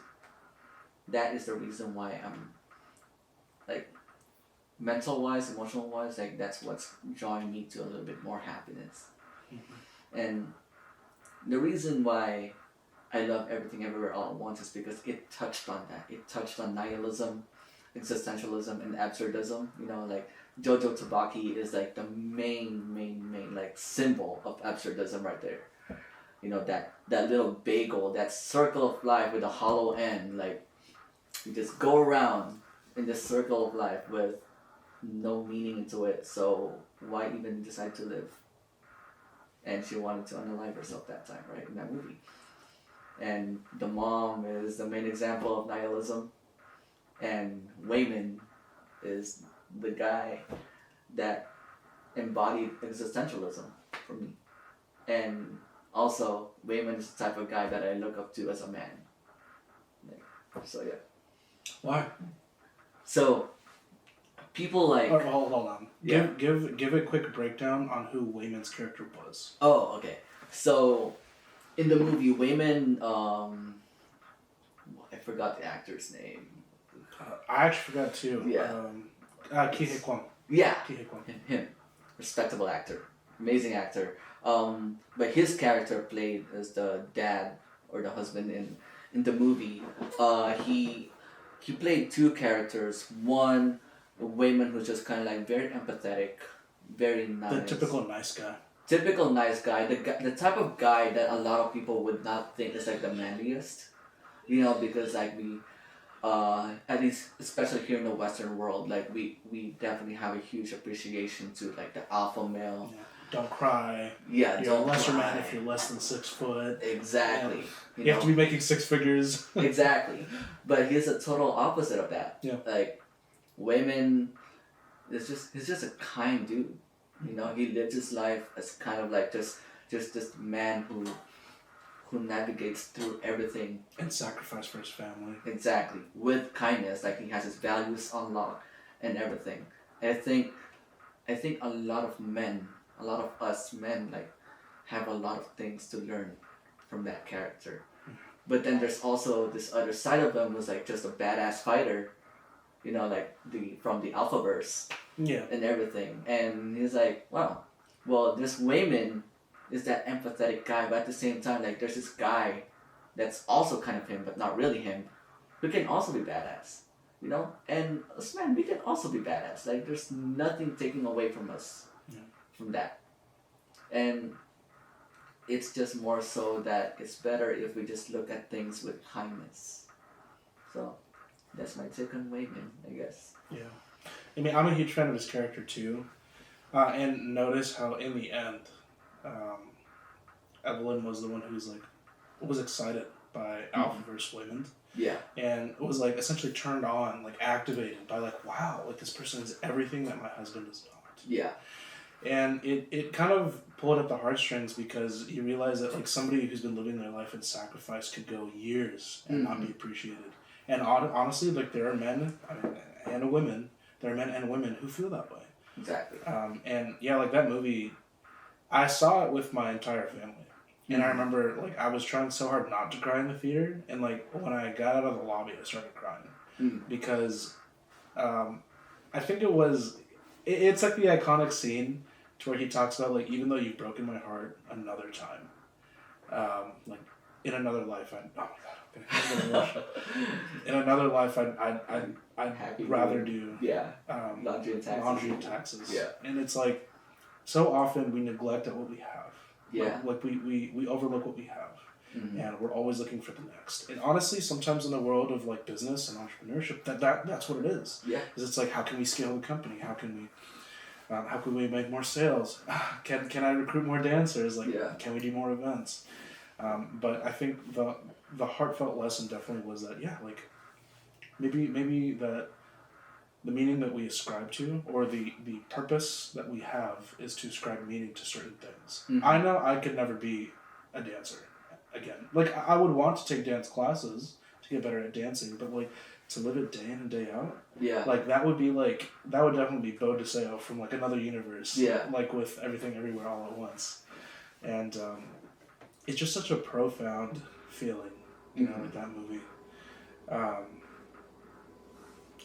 That is the reason why I'm, like, mental wise, emotional wise, like that's what's drawing me to a little bit more happiness. And the reason why I love Everything Everywhere All at Once is because it touched on that. It touched on nihilism, existentialism, and absurdism. You know, like Jojo Tabaki is like the main like symbol of absurdism right there. You know, that little bagel, that circle of life with a hollow end, like you just go around in this circle of life with no meaning into it, so why even decide to live? And she wanted to unalive herself that time, right, in that movie. And the mom is the main example of nihilism, and Wayman is the guy that embodied existentialism for me. And also, Wayman is the type of guy that I look up to as a man. So yeah. Why? So people like. Oh, hold on. Yeah. Give a quick breakdown on who Wayman's character was. Oh, okay. So, in the movie, Wayman, I forgot the actor's name. I actually forgot too. Yeah. Ki Hye Kwang. Yeah. Ki Hye Kwang. Him. Respectable actor. Amazing actor. But his character played as the dad or the husband in the movie. He played two characters. One, Wayman, who's just kind of like very empathetic, very nice. The typical nice guy. Typical nice guy. The type of guy that a lot of people would not think is like the manliest. You know, because like we, at least especially here in the Western world, like we definitely have a huge appreciation to like the alpha male. Yeah. Don't cry. Yeah, you're don't a lesser cry. man if you're less than 6 foot. Exactly. Yeah. You have to be making 6 figures. Exactly. But he's a total opposite of that. Yeah. Like, Wayman he's just a kind dude. You know, he lives his life as kind of like just this man who navigates through everything. And sacrifice for his family. Exactly. With kindness. Like, he has his values on lock and everything. And I think a lot of us men, like, have a lot of things to learn from that character. But then there's also this other side of him who's like just a badass fighter, you know, like from the Alphaverse. Yeah. And everything. And he's like, wow, well, this Wayman is that empathetic guy, but at the same time, like, there's this guy that's also kind of him, but not really him, who can also be badass, you know? And us men, we can also be badass. Like, there's nothing taking away from us from that. And it's just more so that it's better if we just look at things with kindness. So that's my take on Wayman, I guess. Yeah. I mean, I'm a huge fan of his character too. And notice how in the end, Evelyn was the one who was excited by Alphaverse Wayman. Yeah. And was like essentially turned on, like activated by like, wow, like this person is everything that my husband is not. Yeah. And it kind of pulled at the heartstrings because you realize that like somebody who's been living their life in sacrifice could go years and not be appreciated. And honestly, like there are men and women, there are men and women who feel that way. Exactly. And yeah, like that movie, I saw it with my entire family. And I remember, like, I was trying so hard not to cry in the theater, and, like, when I got out of the lobby, I started crying. Because I think it was... It's, like, the iconic scene to where he talks about, like, even though you've broken my heart another time, like, in another life, oh, my God. In another life, I'd rather do... Yeah. Laundry and taxes. Yeah. And it's, like, so often we neglect at what we have. Yeah. Like we overlook what we have. And we're always looking for the next. And honestly, sometimes in the world of like business and entrepreneurship, that's what it is. Yeah. Because it's like, how can we scale the company? How can we make more sales? Can I recruit more dancers? Like, can we do more events? But I think the heartfelt lesson definitely was that like maybe that the meaning that we ascribe to, or the purpose that we have, is to ascribe meaning to certain things. I know I could never be a dancer again. Like, I would want to take dance classes to get better at dancing, but, like, to live it day in and day out, like, that would definitely be Beau DeSeo from, like, another universe. Like, with Everything Everywhere All at Once. And it's just such a profound feeling, you know, with that movie.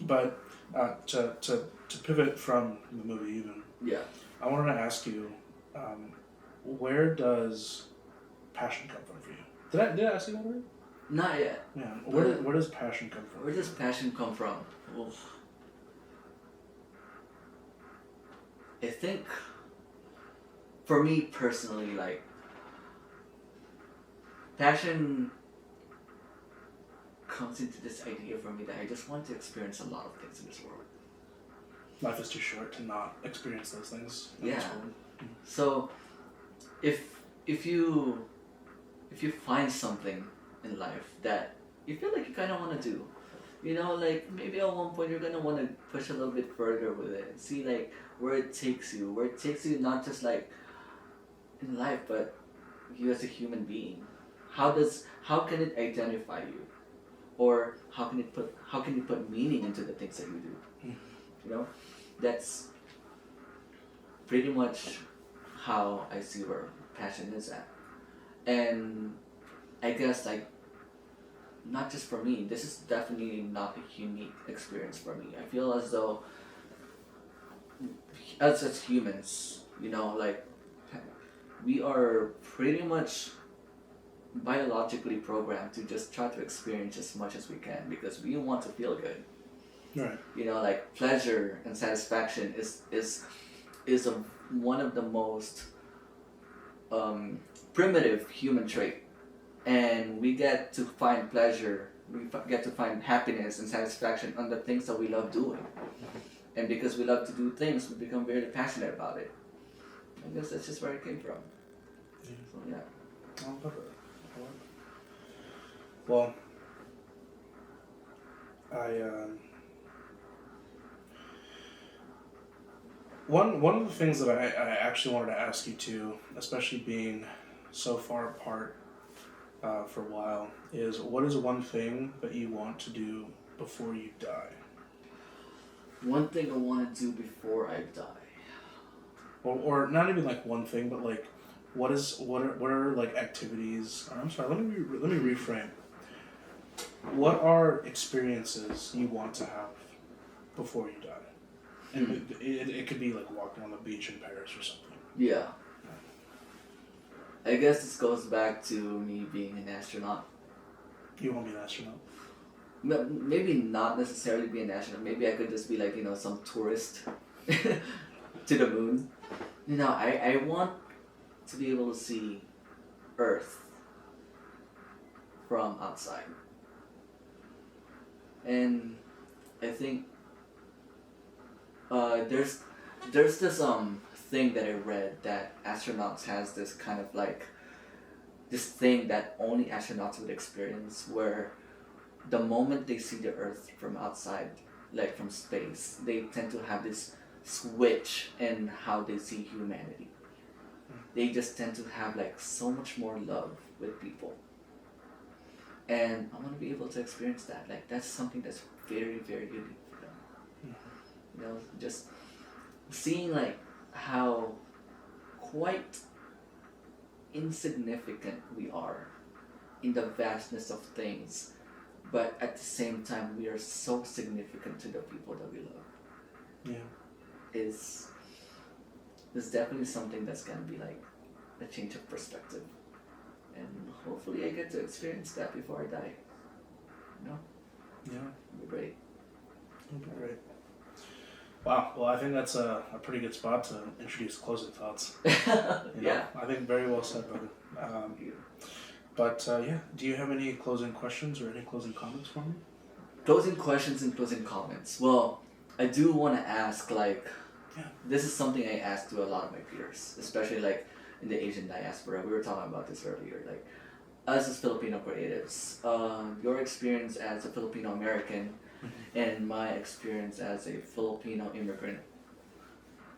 But to pivot from the movie even, I wanted to ask you, where does passion come from for you? Did I ask you that already? Not yet. Yeah. Where does passion come from? Where does passion come from? Well, I think, for me personally, like, passion comes into this idea for me that I just want to experience a lot of things in this world. Life is too short to not experience those things. So, if you find something in life that you feel like you kind of want to do, you know, like maybe at one point you're gonna want to push a little bit further with it and see like where it takes you not just like in life, but you as a human being. How can it identify you? Or how can you put meaning into the things that you do? You know, that's pretty much how I see where passion is at. And I guess like, not just for me, this is definitely not a unique experience for me. I feel as though as humans, you know, like we are pretty much biologically programmed to just try to experience as much as we can because we want to feel good. Right. You know, like pleasure and satisfaction is one of the most primitive human trait, and we get to find pleasure, get to find happiness and satisfaction on the things that we love doing, and because we love to do things, we become very passionate about it. I guess that's just where it came from. So yeah. I love it. Well, one of the things that I actually wanted to ask you too, especially being so far apart for a while, is what is one thing that you want to do before you die? One thing I want to do before I die. Or not even like one thing, but like what are like activities? Or, I'm sorry. Let me reframe. What are experiences you want to have before you die? And it could be like walking on the beach in Paris or something. Yeah. I guess this goes back to me being an astronaut. You want to be an astronaut? Maybe not necessarily be an astronaut. Maybe I could just be like, you know, some tourist to the moon. You know, I want to be able to see Earth from outside. And I think there's this thing that I read that astronauts has this kind of like this thing that only astronauts would experience, where the moment they see the Earth from outside, like from space, they tend to have this switch in how they see humanity. They just tend to have like so much more love with people. And I want to be able to experience that. Like that's something that's very, very unique for them. You know, just seeing like how quite insignificant we are in the vastness of things, but at the same time we are so significant to the people that we love. Yeah. Is definitely something that's gonna be like a change of perspective. And hopefully I get to experience that before I die. You know? Yeah. It'll be great. It'll be great. Wow. Well, I think that's a pretty good spot to introduce closing thoughts. Yeah. I think very well said, brother. But yeah, do you have any closing questions or any closing comments for me? Closing questions and closing comments. Well, I do want to ask, like, this is something I ask to a lot of my peers, especially like in the Asian diaspora. We were talking about this earlier. Like, us as Filipino creatives, your experience as a Filipino American and my experience as a Filipino immigrant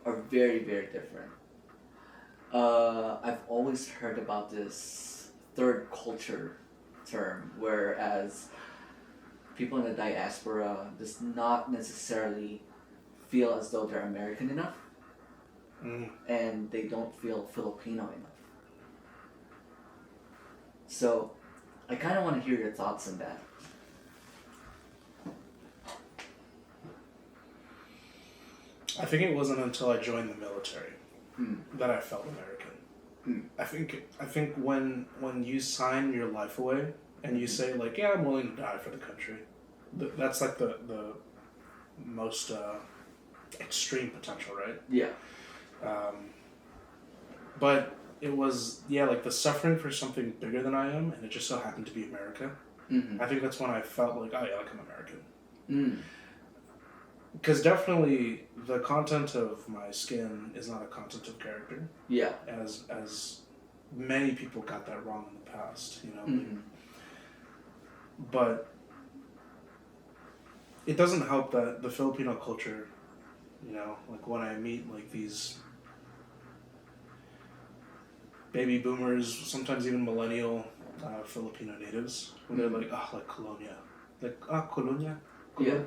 are very, very different. I've always heard about this third culture term, whereas people in the diaspora does not necessarily feel as though they're American enough, and they don't feel Filipino enough. So, I kind of want to hear your thoughts on that. I think it wasn't until I joined the military that I felt American. I think when you sign your life away and you say like, yeah, I'm willing to die for the country, that's like the most extreme potential, right? Yeah. But it was like the suffering for something bigger than I am, and it just so happened to be America. I think that's when I felt like, oh yeah, like I'm American. Because definitely the content of my skin is not a content of character. Yeah. As many people got that wrong in the past, you know. But it doesn't help that the Filipino culture, you know, like when I meet like these baby boomers, sometimes even millennial Filipino natives, when they're like, oh, like Colonia. Like, Colonia?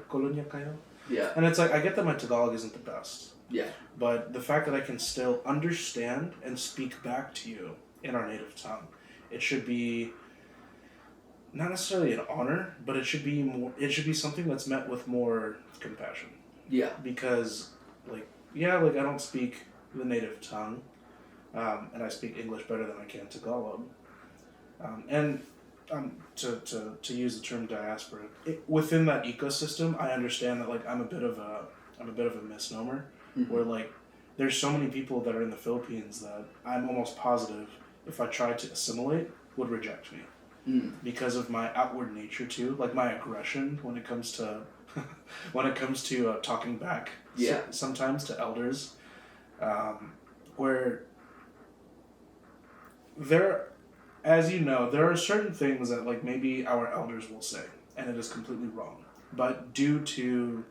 Colonia kayo? Yeah. And it's like, I get that my Tagalog isn't the best. Yeah. But the fact that I can still understand and speak back to you in our native tongue, it should be not necessarily an honor, but it should be something that's met with more compassion. Yeah. Because, like, I don't speak the native tongue, and I speak English better than I can Tagalog. To use the term diaspora, within that ecosystem, I understand that like I'm a bit of a misnomer, where like there's so many people that are in the Philippines that I'm almost positive if I tried to assimilate would reject me because of my outward nature too, like my aggression when it comes to talking back. Sometimes to elders, where as you know, there are certain things that like maybe our elders will say, and it is completely wrong. But due to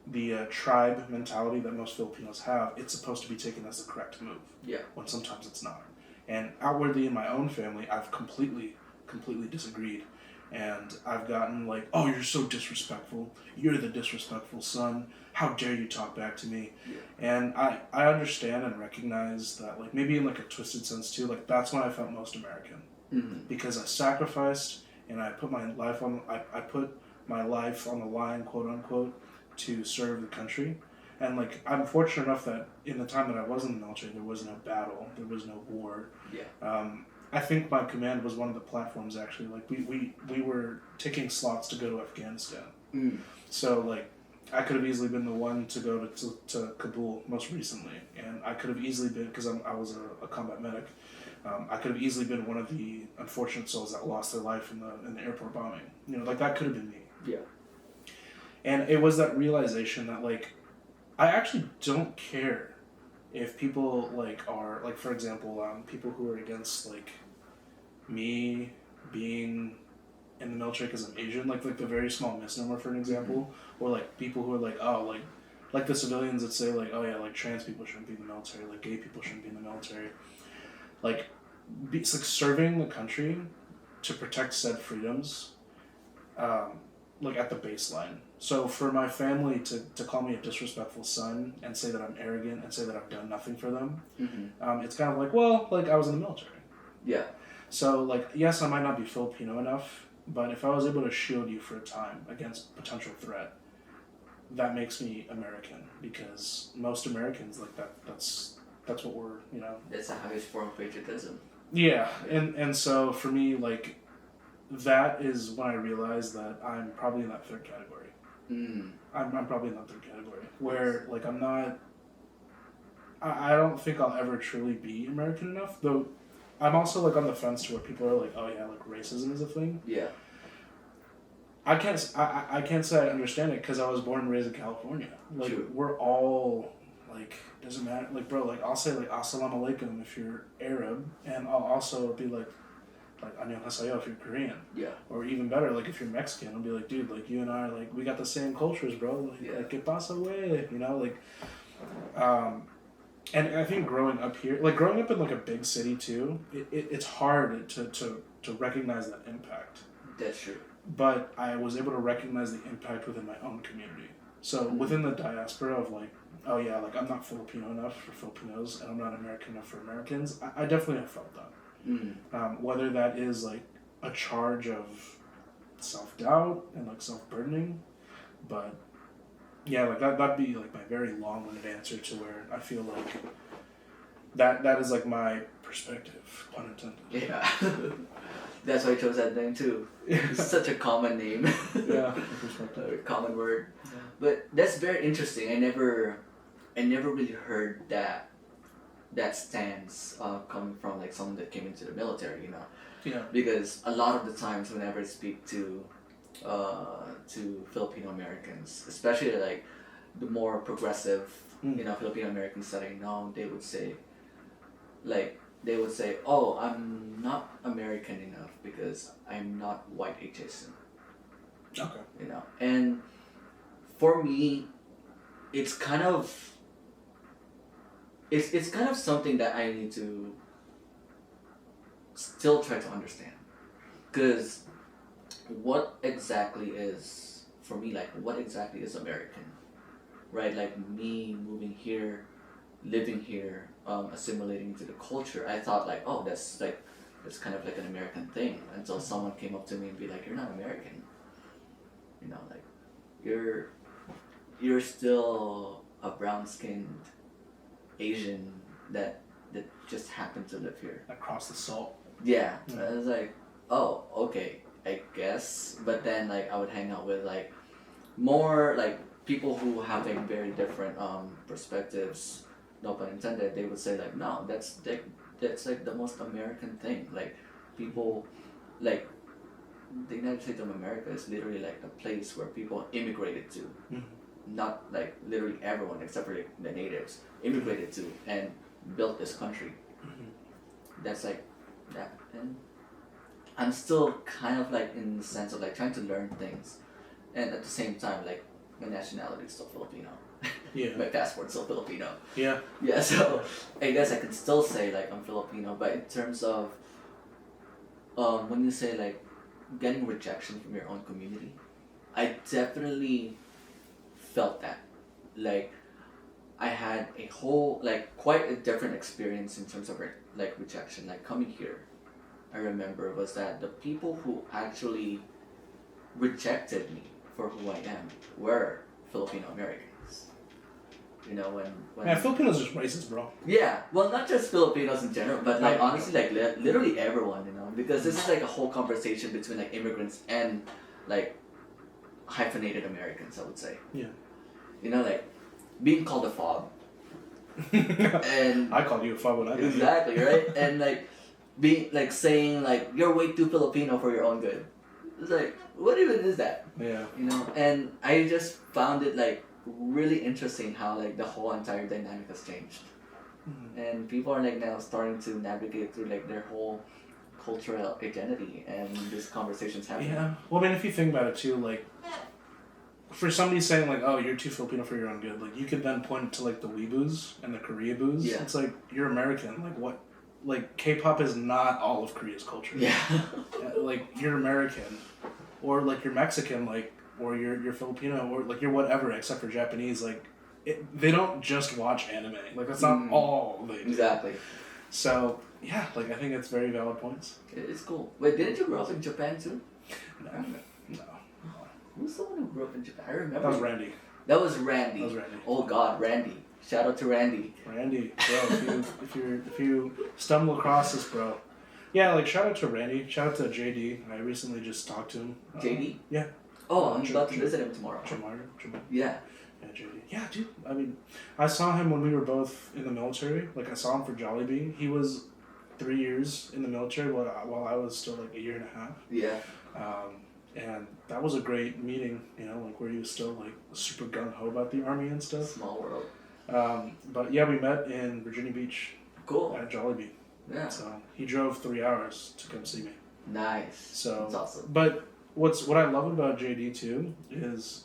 the tribe mentality that most Filipinos have, it's supposed to be taken as the correct move. Yeah. When sometimes it's not. And outwardly in my own family, I've completely disagreed. And I've gotten like, oh, you're so disrespectful. You're the disrespectful son. How dare you talk back to me? Yeah. And I understand and recognize that like maybe in like a twisted sense too, like that's when I felt most American. Because I sacrificed and I put my life on the line, quote unquote, to serve the country. And like I'm fortunate enough that in the time that I was in the military, there was no battle, there was no war. Yeah. I think my command was one of the platforms actually. Like we were taking slots to go to Afghanistan. So like I could have easily been the one to go to Kabul most recently, and I could have easily been, because I was a combat medic. I could have easily been one of the unfortunate souls that lost their life in the airport bombing. You know, like that could have been me. Yeah. And it was that realization that like, I actually don't care if people like are like, for example, people who are against like me being in the military because I'm Asian, like the very small misnomer for an example, or like people who are like, oh, like like the civilians that say like, oh yeah, like trans people shouldn't be in the military, like gay people shouldn't be in the military, like it's like serving the country to protect said freedoms, like at the baseline. So for my family to call me a disrespectful son and say that I'm arrogant and say that I've done nothing for them, it's kind of like, well, like I was in the military. Yeah. So like, yes, I might not be Filipino enough, but if I was able to shield you for a time against potential threat, that makes me American, because most Americans like that's what we're, you know. That's the highest form of patriotism. Yeah, and so for me, like, that is when I realized that I'm probably in that third category. I'm probably in that third category where like I'm not. I don't think I'll ever truly be American enough, though. I'm also like on the fence to where people are like, oh yeah, like racism is a thing. Yeah. I can't say I understand it because I was born and raised in California. Like True. We're all like, doesn't matter. Like bro, like I'll say like assalamu alaikum if you're Arab, and I'll also be like annyeonghaseyo if you're Korean. Yeah. Or even better, like if you're Mexican, I'll be like, dude, like you and I, like we got the same cultures, bro. Like que pasa, güey? You know, like, and I think growing up here, like growing up in like a big city too, it's hard to recognize that impact. That's true. But I was able to recognize the impact within my own community. So within the diaspora of like, oh yeah, like I'm not Filipino enough for Filipinos, and I'm not American enough for Americans. I definitely have felt that. Whether that is like a charge of self-doubt and like self-burdening, but yeah, like that'd be like my very long-winded answer to where I feel like that is like my perspective, pun intended. Yeah. That's why I chose that name too. It's such a common name. Yeah. A common word. Yeah. But that's very interesting. I never really heard that stance coming from like someone that came into the military, you know. Yeah. Because a lot of the times whenever I speak to Filipino Americans, especially like the more progressive, you know, Filipino Americans that I know, they would say, oh, I'm not American enough because I'm not white adjacent. Okay. You know, and for me, it's kind of something that I need to still try to understand, because what exactly is, for me, like what exactly is American, right? Like me moving here, living here, assimilating into the culture, I thought like, oh, that's kind of like an American thing, until someone came up to me and be like, you're not American, you know, like you're still a brown-skinned Asian that just happened to live here across the salt. Yeah. I was like, oh, okay, I guess. But then like I would hang out with like more like people who have like very different perspectives, no pun intended. They would say like, no, that's like the most American thing. Like people, like the United States of America is literally like the place where people immigrated to. Not like literally everyone except for like, the natives immigrated to and built this country. That's like that. And I'm still kind of like in the sense of like trying to learn things, and at the same time like my nationality is still Filipino. Yeah. My passport's still Filipino. Yeah. Yeah, so I guess I can still say like I'm Filipino, but in terms of when you say like getting rejection from your own community, I definitely felt that. Like I had a whole like quite a different experience in terms of like rejection. Like coming here, I remember was that the people who actually rejected me for who I am were Filipino Americans. You know, when yeah, Filipinos are just racist, bro. Yeah, well, not just Filipinos in general, but like honestly, like literally everyone, you know, because this is like a whole conversation between like immigrants and like hyphenated Americans, I would say. Yeah. You know, like being called a fob. And I called you a fob when I did. Exactly, right? And like being like saying like you're way too Filipino for your own good. It's like, what even is that? Yeah. You know, and I just found it like really interesting how like the whole entire dynamic has changed. And people are like now starting to navigate through like their whole cultural identity, and this conversation's happening. Yeah. Well, I mean, if you think about it too, like for somebody saying like, oh, you're too Filipino for your own good, like you could then point to like the Weeboos and the Koreaboos. Yeah. It's like, you're American. Like what? Like K-pop is not all of Korea's culture. Yeah. Like you're American, or like you're Mexican, like, or you're Filipino, or like you're whatever except for Japanese. Like they don't just watch anime. Like that's not all they do. Exactly. So yeah, like I think it's very valid points. It's cool. Wait, didn't you grow up in Japan too? No. Who's the one who grew up in Japan? I remember. That was Randy. That was Randy. Oh God, Randy. Shout out to Randy. Randy, bro. if you stumble across this, bro. Yeah, like shout out to Randy. Shout out to JD. I recently just talked to him. JD? Yeah. Oh, I'm about to visit him tomorrow. Jamar. Yeah. Yeah, JD. Yeah, dude. I mean, I saw him when we were both in the military. Like I saw him for Jollibee. He was 3 years in the military while I was still like a year and a half. Yeah. And that was a great meeting, you know, like where he was still like super gung ho about the army and stuff. Small world. But yeah, we met in Virginia Beach. Cool. At Jollibee. Yeah. So he drove 3 hours to come see me. Nice. So that's awesome. But what I love about JD too is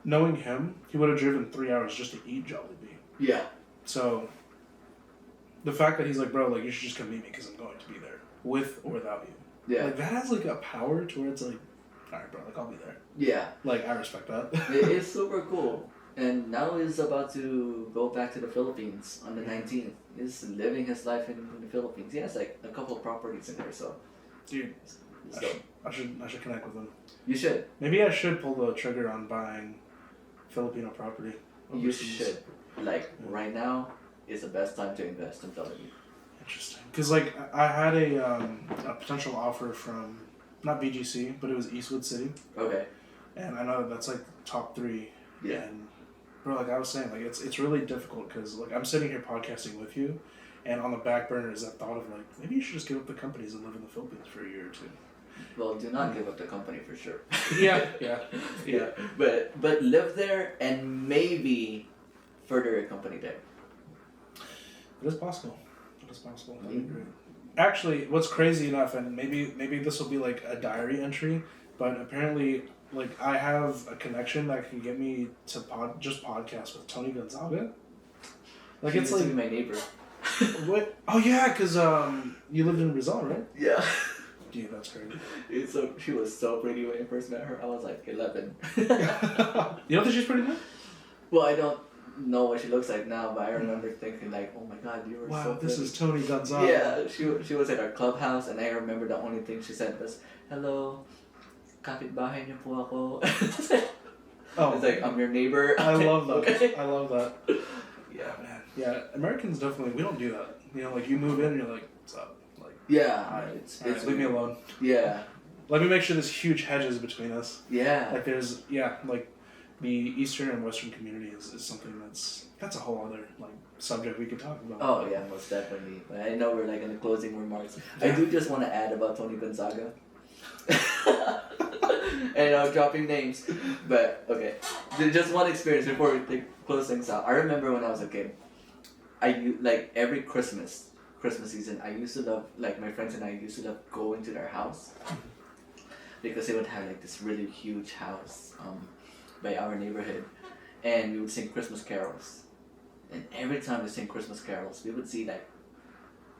knowing him, he would have driven 3 hours just to eat Jollibee. Yeah. So the fact that he's like, bro, like you should just come meet me because I'm going to be there with or without you. Yeah. Like that has like a power to where it's like, all right, bro, like I'll be there. Yeah. Like I respect that. It's super cool. And now he's about to go back to the Philippines on the 19th. He's living his life in the Philippines. He has like a couple of properties in there, so. Dude, I should connect with him. You should. Maybe I should pull the trigger on buying Filipino property. You should. Like right now is the best time to invest. I'm telling you. Interesting. Because like I had a potential offer from not BGC, but it was Eastwood City. Okay. And I know that's like top 3. Yeah. And bro, like I was saying, like it's really difficult because like I'm sitting here podcasting with you, and on the back burner is that thought of like maybe you should just give up the companies and live in the Philippines for a year or 2. Well, do not give up the company for sure. Yeah. But live there and maybe further a company there. It is possible. That'd be great. Actually, what's crazy enough, and maybe this will be like a diary entry, but apparently, like I have a connection that can get me to podcast with Tony Gonzaga. Like she it's used like to be my neighbor. What? Oh yeah, because you lived in Rizal, right? Yeah. Dude, that's crazy. She was so pretty when I first met her. I was like 11. You don't think she's pretty good? Well, I don't know what she looks like now, but I remember thinking like, oh my God, you were so wow, this pretty. is Tony Gonzaga. Yeah, she was at our clubhouse, and I remember the only thing she said was, hello, kapitbahay niyo po ako. Oh. It's like, I'm your neighbor. I love that. Okay. I love that. Yeah. Man. Yeah, Americans definitely, we don't do that. You know, like you move in and you're like, what's up? Like, yeah. Alright, It's leave me alone. Yeah. Let me make sure there's huge hedges between us. Yeah. Like there's, like the Eastern and Western community is something that's a whole other like subject we could talk about. Oh yeah, most definitely. But I know we're like in the closing remarks. I do just want to add about Tony Gonzaga. And I'm dropping names, but okay. Just one experience before we close things out. I remember when I was a kid, like every Christmas season, I used to love, like my friends and I used to love going to their house because they would have like this really huge house by our neighborhood, and we would sing Christmas carols. And every time we sing Christmas carols, we would see like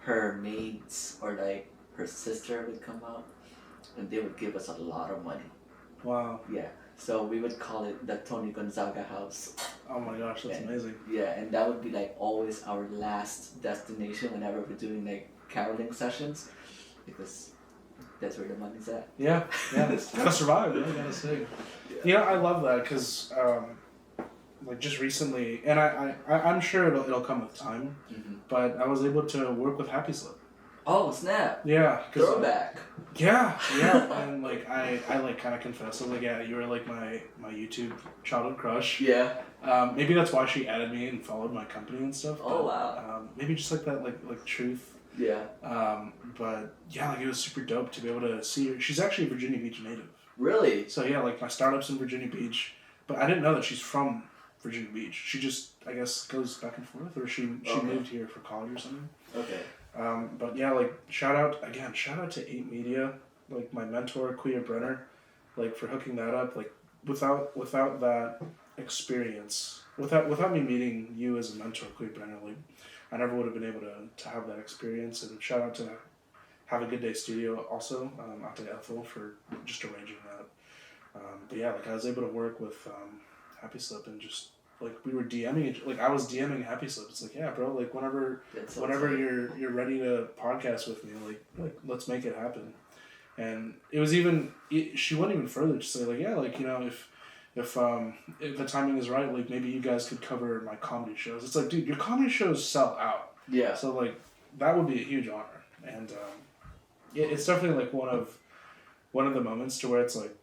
her maids or like her sister would come out, and they would give us a lot of money. Wow. Yeah. So we would call it the Tony Gonzaga house. Oh my gosh, that's amazing. Yeah, and that would be like always our last destination whenever we're doing like caroling sessions, because that's where the money's at. Yeah. Gotta survive, you gotta sing. Yeah, I love that because, like just recently, and I'm sure it'll come with time, but I was able to work with Happy Slip. Oh snap! Yeah, throwback. Yeah, and like I like kind of confessed, I was like, yeah, you were like my YouTube childhood crush. Yeah. Maybe that's why she added me and followed my company and stuff. Oh wow. Maybe just like that, like truth. Yeah. But yeah, like it was super dope to be able to see her. She's actually a Virginia Beach native. Really? So yeah, like my startup's in Virginia Beach, but I didn't know that she's from Virginia Beach. She just, I guess, goes back and forth, or she moved here for college or something. Okay. But yeah, like shout out to 8 Media, like my mentor Kuya Brenner, like for hooking that up. Like without that experience, without me meeting you as a mentor, Brandon, like I never would have been able to have that experience. And shout out to Have a Good Day Studio also, out to Ethel for just arranging that. But yeah, like I was able to work with Happy Slip and just like we were DMing, like I was DMing Happy Slip. It's like, yeah, bro, like whenever you're ready to podcast with me, like let's make it happen. And it was even she went even further to say like, yeah, like, you know, if the timing is right, like maybe you guys could cover my comedy shows. It's like, dude, your comedy shows sell out. Yeah. So like that would be a huge honor. And it's definitely like one of the moments to where it's like,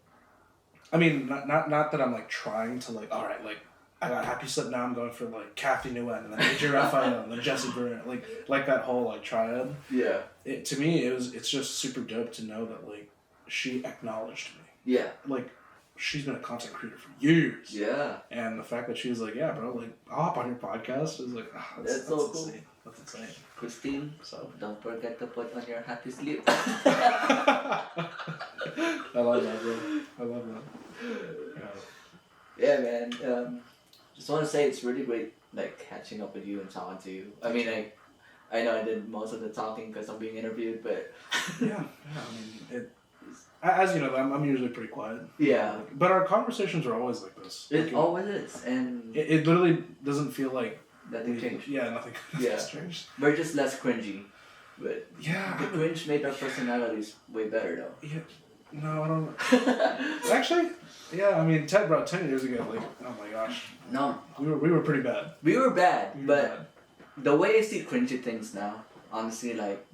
I mean, not that I'm like trying to like, all right, like I got Happy Slip, now I'm going for like Kathy Nguyen and then AJ Raphael and then Jesse Bruner, like that whole like triad. Yeah. To me, it's just super dope to know that like she acknowledged me. Yeah. Like she's been a content creator for years. Yeah. And the fact that she was like, yeah, bro, like I'll hop on your podcast is like, that's so cool. Insane. That's insane. Christine, so don't forget to put on your Happy Sleep. I love that, bro. I love that. Yeah, man. Just want to say it's really great, like catching up with you and talking to you. I mean, I know I did most of the talking because I'm being interviewed, but yeah. I mean, as you know, I'm usually pretty quiet. Yeah. But our conversations are always like this. It always is, and it literally doesn't feel like nothing changed. Yeah, nothing. Yeah. Changed. We're just less cringy, but yeah, the cringe made our personalities way better, though. Yeah. No, I don't know. Actually, yeah. I mean, 10 years ago, like, oh my gosh. No. We were pretty bad. We were bad, but the way I see cringy things now, honestly, like,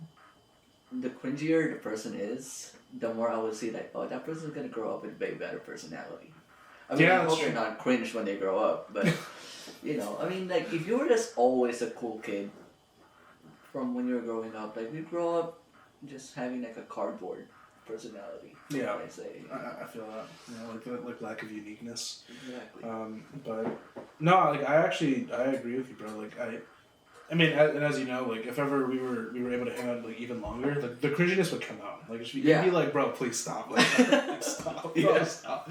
the cringier the person is, the more I would see like, oh, that person's gonna grow up with a way better personality. I mean, I hope they're not cringe when they grow up, but you know, I mean, like if you were just always a cool kid from when you were growing up, like we grow up just having like a cardboard personality. Yeah, I say. I feel that. You know, like lack of uniqueness. Exactly. But no, like I agree with you, bro. Like I mean, and as you know, like if ever we were able to hang out like even longer, like the cringiness would come out. Like you'd be like, bro, please stop, like stop, bro, stop.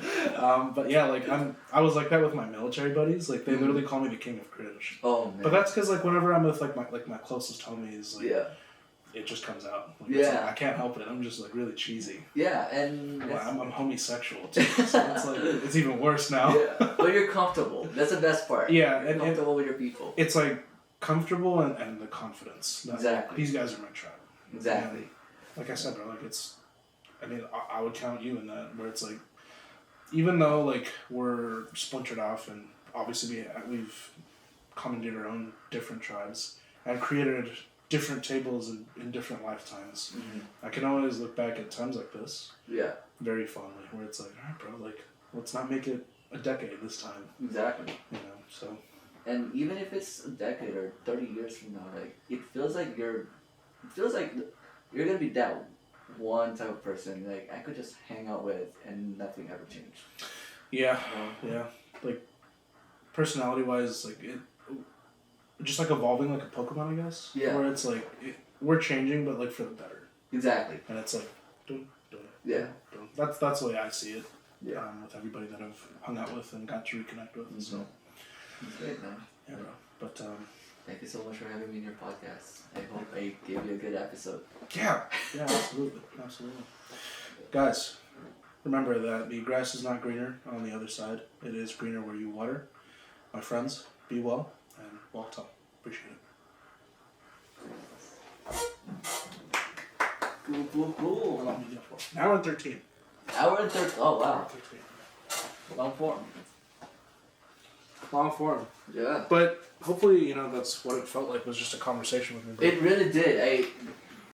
But yeah, like I was like that with my military buddies. Like they literally call me the king of cringe. Oh man. But that's because like whenever I'm with my closest homies, like it just comes out. Like, it's like, I can't help it. I'm just like really cheesy. Yeah, and I'm homosexual too, so it's like it's even worse now. Yeah, but you're comfortable. That's the best part. Yeah, you're comfortable with your people. It's like comfortable and the confidence. Exactly. These guys are my tribe. Exactly. And like I said, bro, like it's. I mean, I would count you in that, where it's like, even though like we're splintered off and obviously we've commandeered our own different tribes and created different tables in different lifetimes. Mm-hmm. I can always look back at times like this. Yeah. Very fondly, where it's like, all right, bro, like let's not make it a decade this time. Exactly. You know, so. And even if it's a decade or 30 years from now, like it feels like you're gonna be that one type of person like I could just hang out with and nothing ever changed. Yeah, yeah. Like personality wise, like it, just like evolving like a Pokemon, I guess. Yeah. Where it's like we're changing, but like for the better. Exactly. And it's like, doing it. Yeah. That's the way I see it. Yeah. With everybody that I've hung out with and got to reconnect with, and so. That's great, man. Yeah, bro. But thank you so much for having me in your podcast. I hope I gave you a good episode. Yeah, absolutely. Guys, remember that the grass is not greener on the other side. It is greener where you water. My friends, be well and walk tall. Appreciate it. Cool. How long did you go for? An hour and 13. Hour and 13. Oh, wow. 13. Long form. Long form. Yeah. But hopefully, that's what it felt like, was just a conversation with me. It really did.